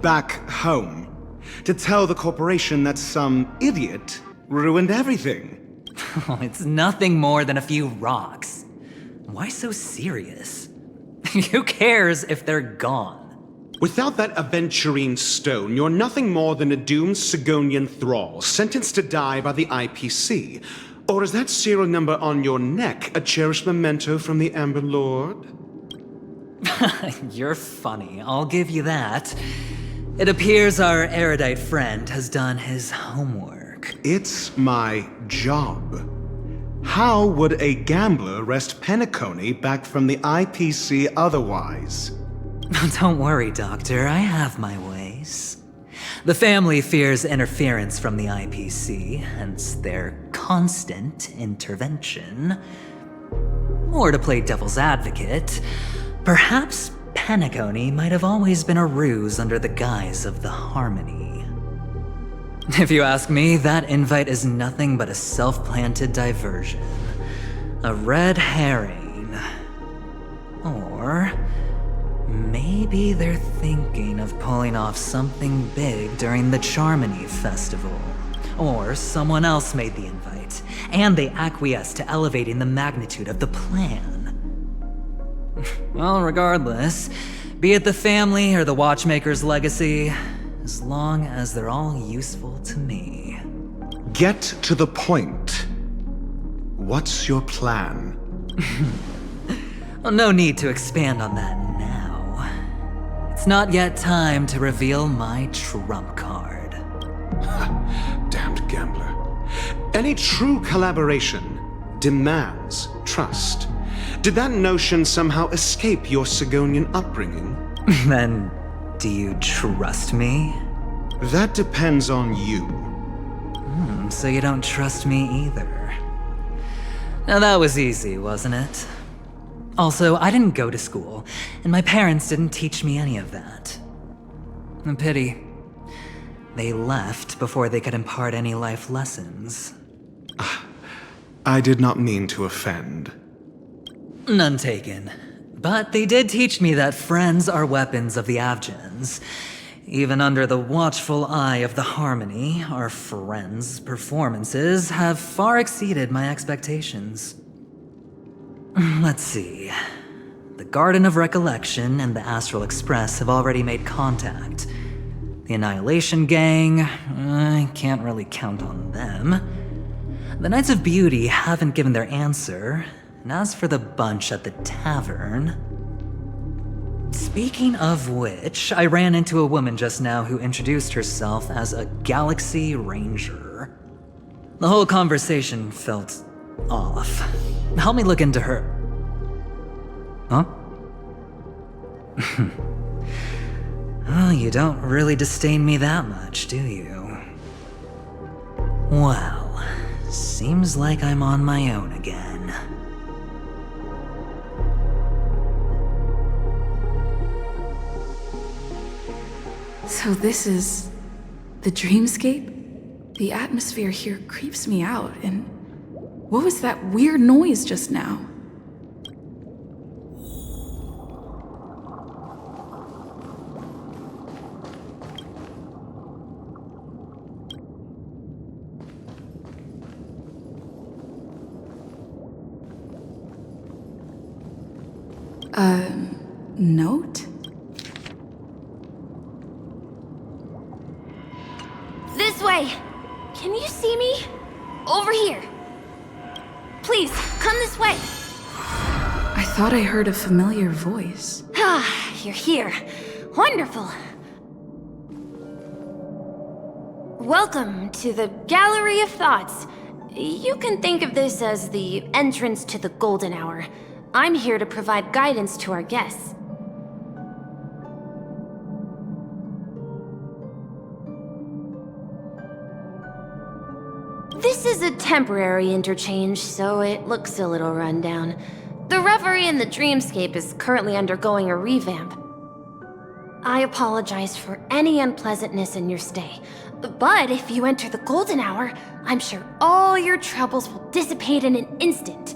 Back home. To tell the corporation that some idiot ruined everything. Oh, it's nothing more than a few rocks. Why so serious? Who cares if they're gone? Without that aventurine stone, you're nothing more than a doomed Sigonian thrall, sentenced to die by the IPC. Or is that serial number on your neck a cherished memento from the Amber Lord? You're funny, I'll give you that. It appears our erudite friend has done his homework. It's my job. How would a gambler wrest Penacony back from the IPC otherwise? Don't worry, Doctor, I have my ways. The family fears interference from the IPC, hence their constant intervention. Or to play devil's advocate, perhaps Penacony might have always been a ruse under the guise of the Harmony. If you ask me, that invite is nothing but a self-planted diversion. A red herring. Or maybe they're thinking of pulling off something big during the Charmony Festival. Or someone else made the invite, and they acquiesced to elevating the magnitude of the plan. Well, regardless, be it the family or the Watchmaker's legacy, as long as they're all useful to me. Get to the point. What's your plan? Well, no need to expand on that now. It's not yet time to reveal my trump card. Damned gambler. Any true collaboration demands trust. Did that notion somehow escape your Sigonian upbringing? Then, do you trust me? That depends on you. So you don't trust me either. Now that was easy, wasn't it? Also, I didn't go to school, and my parents didn't teach me any of that. A pity. They left before they could impart any life lessons. I did not mean to offend. None taken. But they did teach me that friends are weapons of the Avgens. Even under the watchful eye of the Harmony, our friends' performances have far exceeded my expectations. Let's see. The Garden of Recollection and the Astral Express have already made contact. The Annihilation Gang, I can't really count on them. The Knights of Beauty haven't given their answer. And as for the bunch at the tavern... Speaking of which, I ran into a woman just now who introduced herself as a Galaxy Ranger. The whole conversation felt off. Help me look into her. Huh? Oh, you don't really disdain me that much, do you? Well, seems like I'm on my own again. So this is the dreamscape? The atmosphere here creeps me out, and what was that weird noise just now? Note? This way! Can you see me? Over here. Please, come this way. I thought I heard a familiar voice. Ah, you're here. Wonderful. Welcome to the Gallery of Thoughts. You can think of this as the entrance to the Golden Hour. I'm here to provide guidance to our guests. This is a temporary interchange, so it looks a little rundown. The Reverie in the Dreamscape is currently undergoing a revamp. I apologize for any unpleasantness in your stay, but if you enter the Golden Hour, I'm sure all your troubles will dissipate in an instant.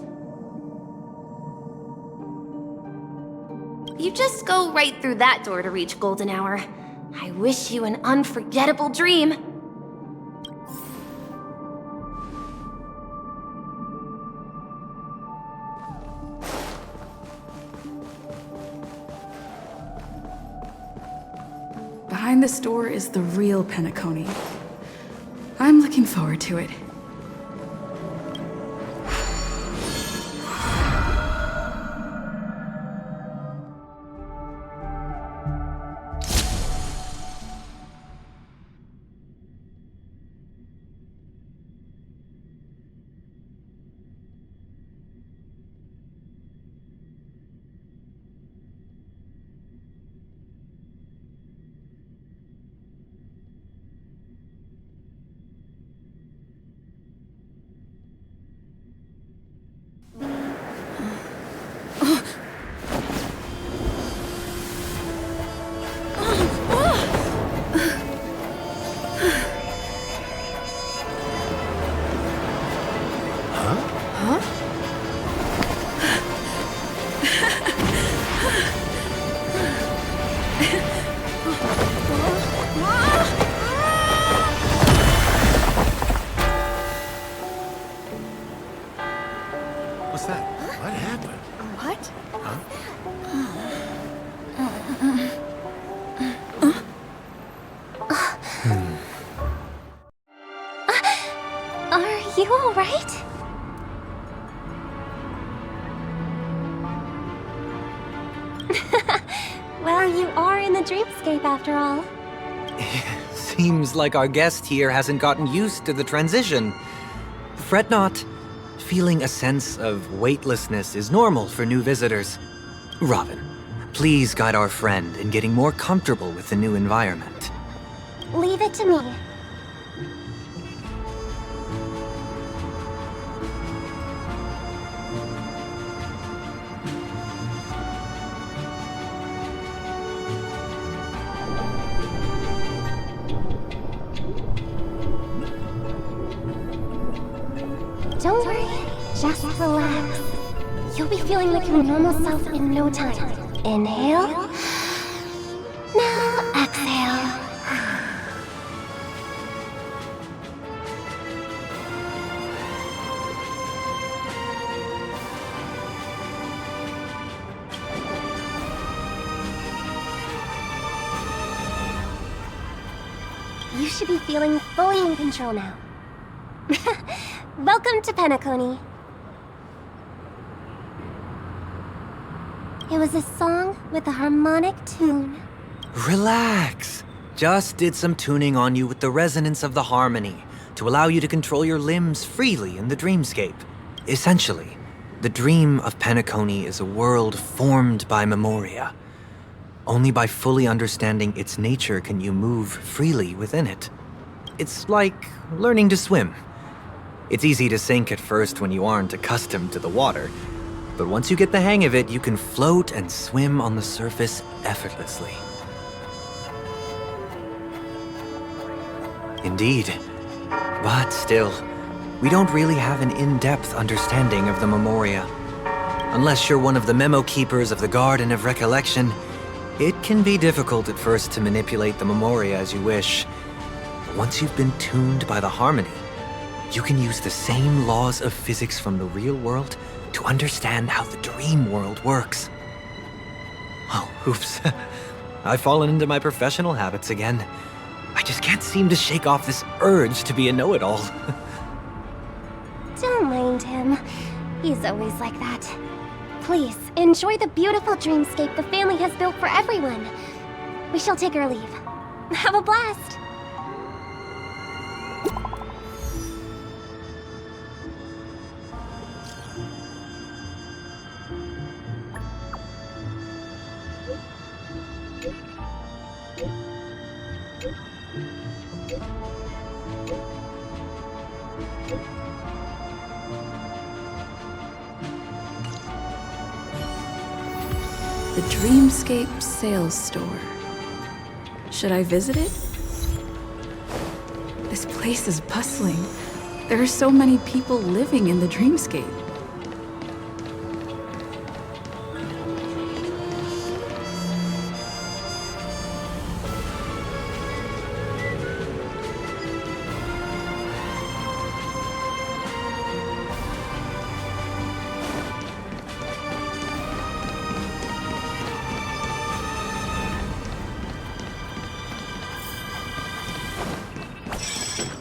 You just go right through that door to reach Golden Hour. I wish you an unforgettable dream. Behind this door is the real Penacony. I'm looking forward to it. What's that? What happened? What? Are you all right? Well, you are in the dreamscape after all. Seems like our guest here hasn't gotten used to the transition. Fret not. Feeling a sense of weightlessness is normal for new visitors. Robin, please guide our friend in getting more comfortable with the new environment. Leave it to me. Don't worry, just relax. You'll be feeling like your normal self in no time. Inhale. Now exhale. You should be feeling fully in control now. Welcome to Penacony. It was a song with a harmonic tune. Relax. Just did some tuning on you with the resonance of the harmony to allow you to control your limbs freely in the dreamscape. Essentially, the dream of Penacony is a world formed by memoria. Only by fully understanding its nature can you move freely within it. It's like learning to swim. It's easy to sink at first when you aren't accustomed to the water, but once you get the hang of it, you can float and swim on the surface effortlessly. Indeed. But still, we don't really have an in-depth understanding of the memoria. Unless you're one of the memo keepers of the Garden of Recollection, it can be difficult at first to manipulate the memoria as you wish. But once you've been tuned by the harmony, you can use the same laws of physics from the real world to understand how the dream world works. Oh, oops. I've fallen into my professional habits again. I just can't seem to shake off this urge to be a know-it-all. Don't mind him. He's always like that. Please, enjoy the beautiful dreamscape the family has built for everyone. We shall take our leave. Have a blast! The Dreamscape Sales Store. Should I visit it? This place is bustling. There are so many people living in the Dreamscape.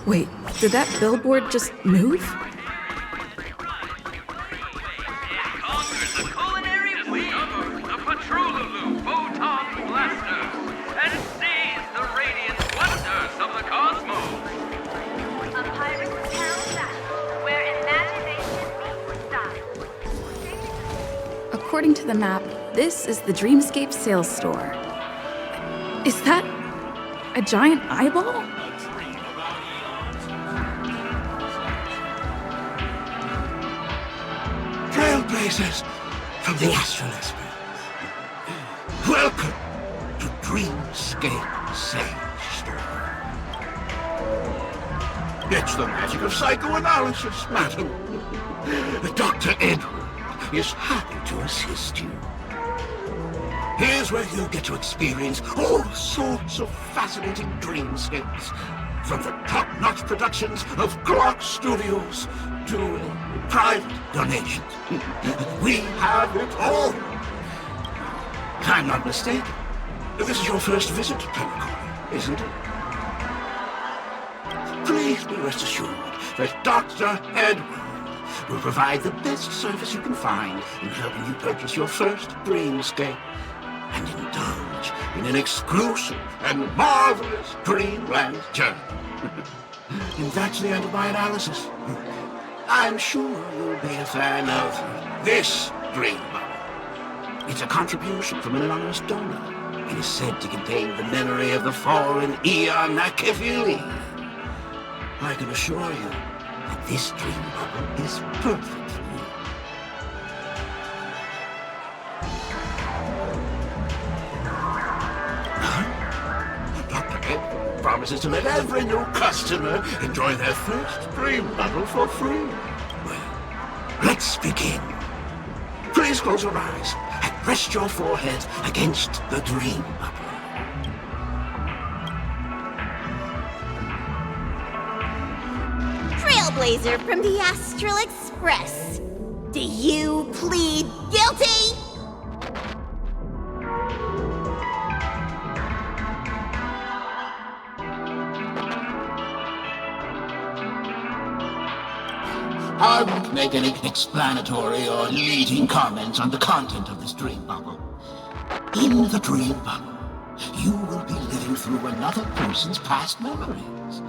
Wait, did that billboard just move? According to the map, this is the Dreamscape Sales Store. Is that a giant eyeball? Trailblazers from the Astral Express. Welcome to Dreamscape Sales Store. It's the magic of psychoanalysis, madam. Dr. Edward is happy to assist you. Here's where you get to experience all sorts of fascinating dreamscapes. From the top-notch productions of Clark Studios to private donations. We have it all. If I'm not mistaken, this is your first visit to Penacony, isn't it? Please be rest assured that Dr. Edward will provide the best service you can find in helping you purchase your first dreamscape and indulge in an exclusive and marvelous dreamland journey. And that's the end of my analysis. I'm sure you'll be a fan of this dream bubble. It's a contribution from an anonymous donor. It is said to contain the memory of the fallen Eon Nakefili. I can assure you that this dream bubble is perfect for you. Dr. Ed promises to let every new customer enjoy their first dream bubble for free. Well, let's begin. Please close your eyes and rest your forehead against the dream bubble. Trailblazer from the Astral Express. Do you plead guilty? I won't make any explanatory or leading comments on the content of this dream bubble. In the dream bubble, you will be living through another person's past memories.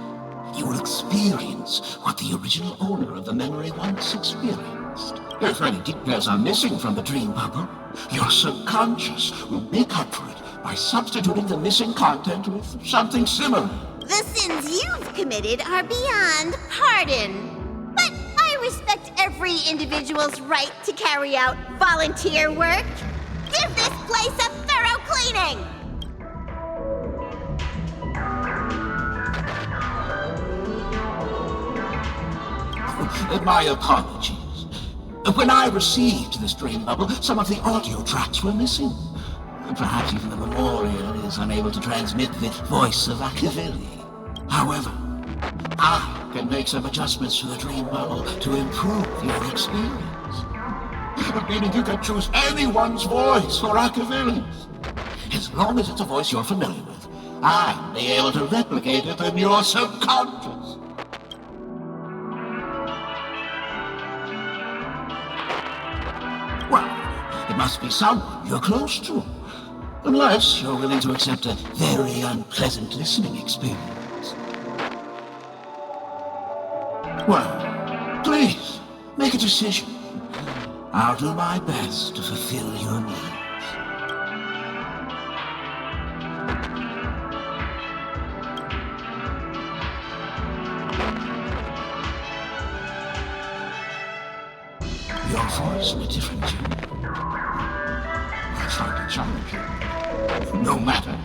You will experience what the original owner of the memory once experienced. If any details are missing from the dream bubble, your subconscious will make up for it by substituting the missing content with something similar. The sins you've committed are beyond pardon. But I respect every individual's right to carry out volunteer work. Give this place a thorough cleaning! My apologies. When I received this dream bubble, some of the audio tracks were missing. Perhaps even the memorial is unable to transmit the voice of Akavili. However, I can make some adjustments to the dream bubble to improve your experience. Meaning you can choose anyone's voice for Akavili's. As long as it's a voice you're familiar with, I'll be able to replicate it in your subconscious. Well, it must be someone you're close to. Unless you're willing to accept a very unpleasant listening experience. Well, please, make a decision. I'll do my best to fulfill your needs. Your voice in a different tune. That's like a challenge. No matter.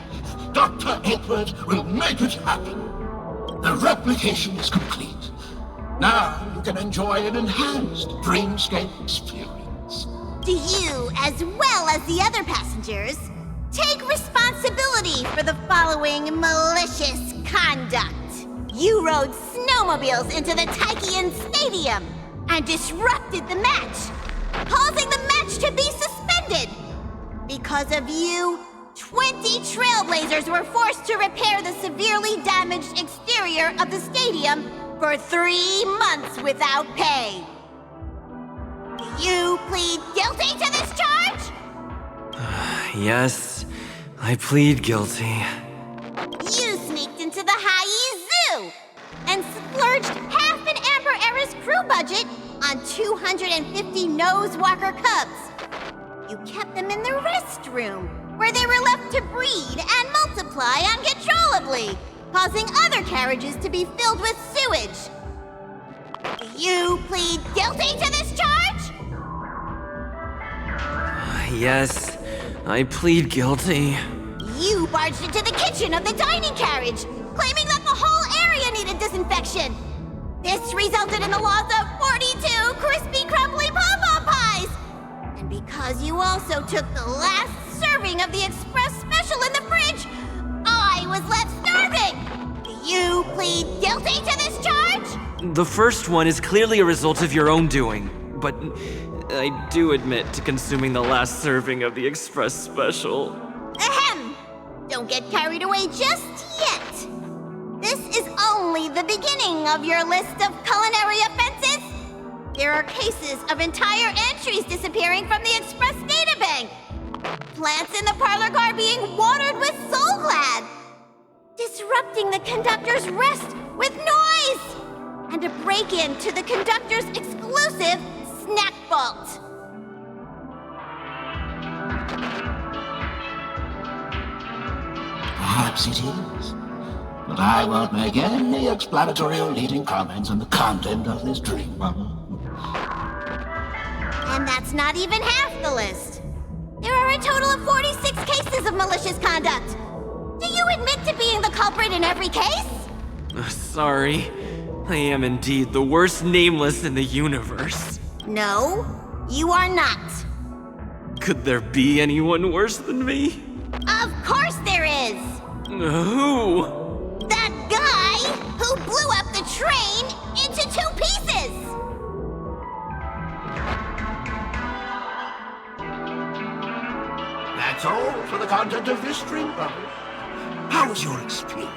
Dr. Edward will make it happen. The replication is complete. Now you can enjoy an enhanced dreamscape experience. Do you, as well as the other passengers, take responsibility for the following malicious conduct? You rode snowmobiles into the Taikian Stadium and disrupted the match, causing the match to be suspended. Because of you, 20 Trailblazers were forced to repair the severely damaged exterior of the stadium for 3 months without pay. Do you plead guilty to this charge? Yes, I plead guilty. You sneaked into the Haie Zoo and splurged half an Amber Era's crew budget on 250 Nosewalker cubs. You kept them in the restroom, where they were left to breed and multiply uncontrollably, causing other carriages to be filled with sewage. Do you plead guilty to this charge? Yes, I plead guilty. You barged into the kitchen of the dining carriage, claiming that the whole area needed disinfection. This resulted in the loss of 42 crispy, crumbly pom-pom pies. And because you also took the last serving of the express special in the fridge, I was left starving. Do you plead guilty to this charge? The first one is clearly a result of your own doing, but I do admit to consuming the last serving of the express special. Ahem! Don't get carried away just yet. This is only the beginning of your list of culinary offenses. There are cases of entire entries disappearing from the express databank. Plants in the parlor car being watered with Soulglad. Disrupting the conductor's rest with noise. And a break-in to the conductor's exclusive snack vault. Perhaps it is. But I won't make any explanatory or leading comments on the content of this dream bubble. And that's not even half the list. There are a total of 46 cases of malicious conduct. Do you admit to being the culprit in every case? Sorry. I am indeed the worst nameless in the universe. No, you are not. Could there be anyone worse than me? Of course there is! Who? That guy who blew up the train into 2 pieces! That's all for the content of this dream bubble. How was your experience?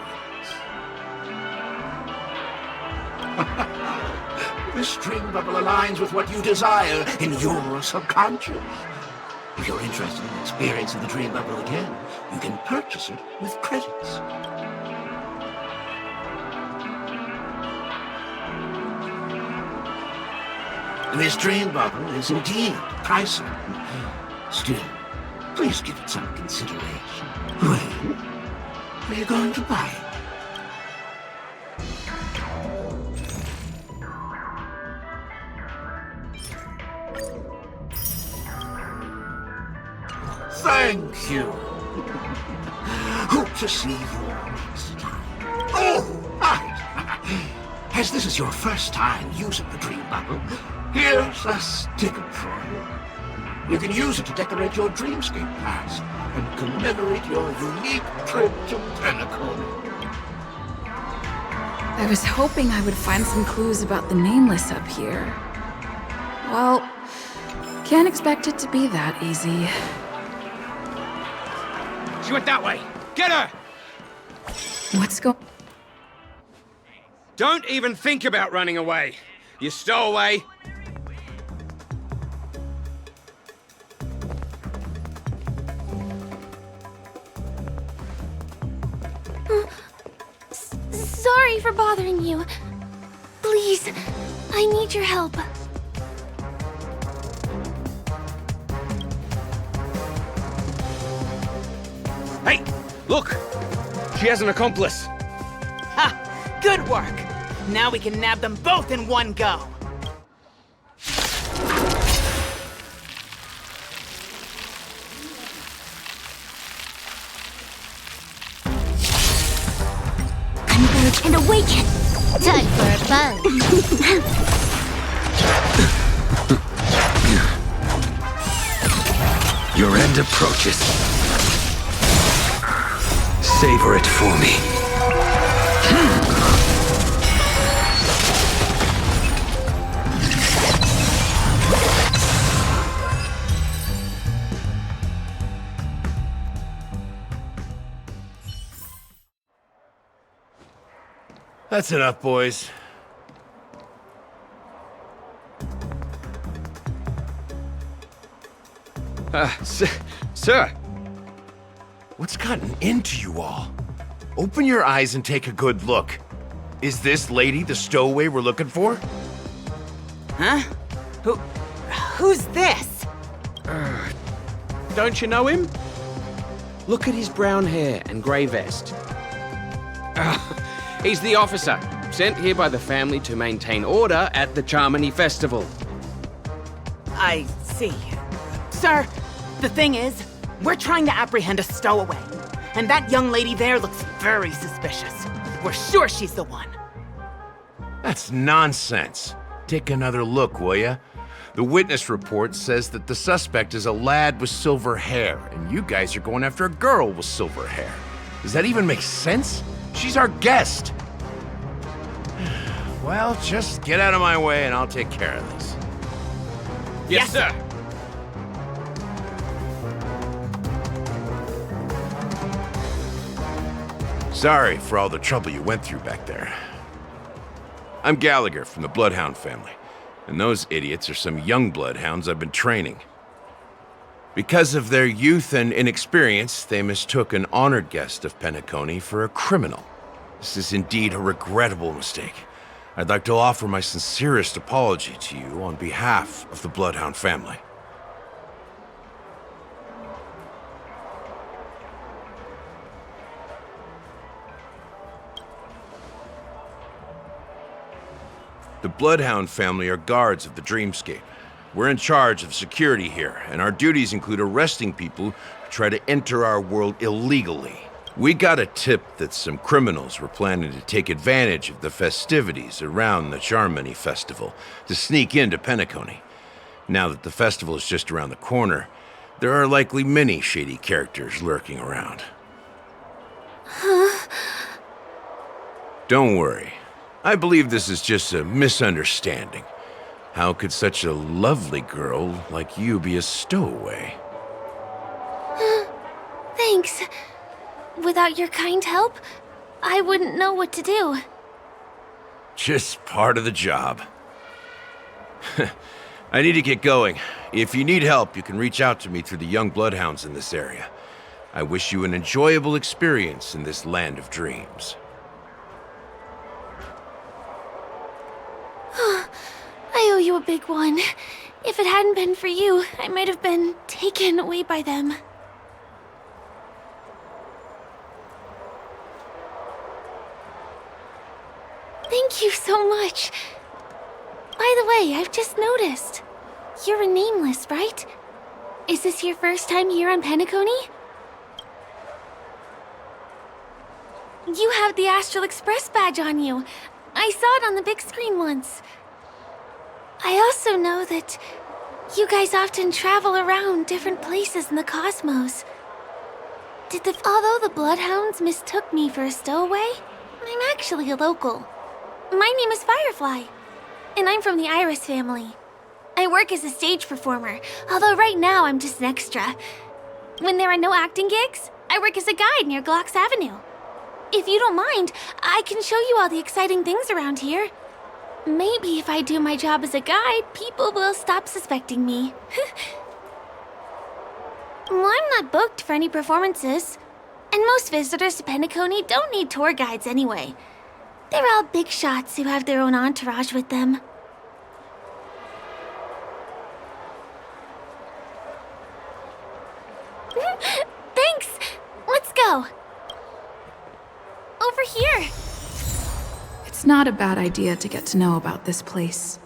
This dream bubble aligns with what you desire in your subconscious. If you're interested in experiencing the dream bubble again, you can purchase it with credits. This dream bubble is indeed pricey. Still, please give it some consideration. When are you going to buy it? Thank you. Hope to see you next time. Oh, right. As this is your first time using the dream bubble, here's a sticker for you. You can use it to decorate your dreamscape pass and commemorate your unique trip to Penacony. I was hoping I would find some clues about the Nameless up here. Well, can't expect it to be that easy. She went that way! Get her! What's going... Don't even think about running away. You stowaway. Sorry for bothering you. Please, I need your help. Hey, look! She has an accomplice. Ha! Good work! Now we can nab them both in one go. Converge and awaken! Time for a buzz. Your end approaches. Savor it for me. That's enough, boys. Sir. What's gotten into you all? Open your eyes and take a good look. Is this lady the stowaway we're looking for? Huh? Who's this? Don't you know him? Look at his brown hair and grey vest. He's the officer, sent here by the family to maintain order at the Charmony Festival. I see. Sir, the thing is, we're trying to apprehend a stowaway. And that young lady there looks very suspicious. We're sure she's the one. That's nonsense. Take another look, will ya? The witness report says that the suspect is a lad with silver hair, and you guys are going after a girl with silver hair. Does that even make sense? She's our guest. Well, just get out of my way and I'll take care of this. Yes, sir. Sorry for all the trouble you went through back there. I'm Gallagher from the Bloodhound family, and those idiots are some young Bloodhounds I've been training. Because of their youth and inexperience, they mistook an honored guest of Penacony for a criminal. This is indeed a regrettable mistake. I'd like to offer my sincerest apology to you on behalf of the Bloodhound family. The Bloodhound family are guards of the Dreamscape. We're in charge of security here, and our duties include arresting people who try to enter our world illegally. We got a tip that some criminals were planning to take advantage of the festivities around the Charmony Festival to sneak into Penacony. Now that the festival is just around the corner, there are likely many shady characters lurking around. Huh? Don't worry. I believe this is just a misunderstanding. How could such a lovely girl like you be a stowaway? Thanks. Without your kind help, I wouldn't know what to do. Just part of the job. I need to get going. If you need help, you can reach out to me through the young bloodhounds in this area. I wish you an enjoyable experience in this land of dreams. I owe you a big one. If it hadn't been for you, I might have been taken away by them. Thank you so much. By the way, I've just noticed. You're a nameless, right? Is this your first time here on Penacony? You have the Astral Express badge on you. I saw it on the big screen once. I also know that you guys often travel around different places in the cosmos. Although the Bloodhounds mistook me for a stowaway, I'm actually a local. My name is Firefly, and I'm from the Iris family. I work as a stage performer, although right now I'm just an extra. When there are no acting gigs, I work as a guide near Glocks Avenue. If you don't mind, I can show you all the exciting things around here. Maybe if I do my job as a guide, people will stop suspecting me. Well, I'm not booked for any performances. And most visitors to Penacony don't need tour guides anyway. They're all big shots who have their own entourage with them. Thanks! Let's go! Over here! It's not a bad idea to get to know about this place.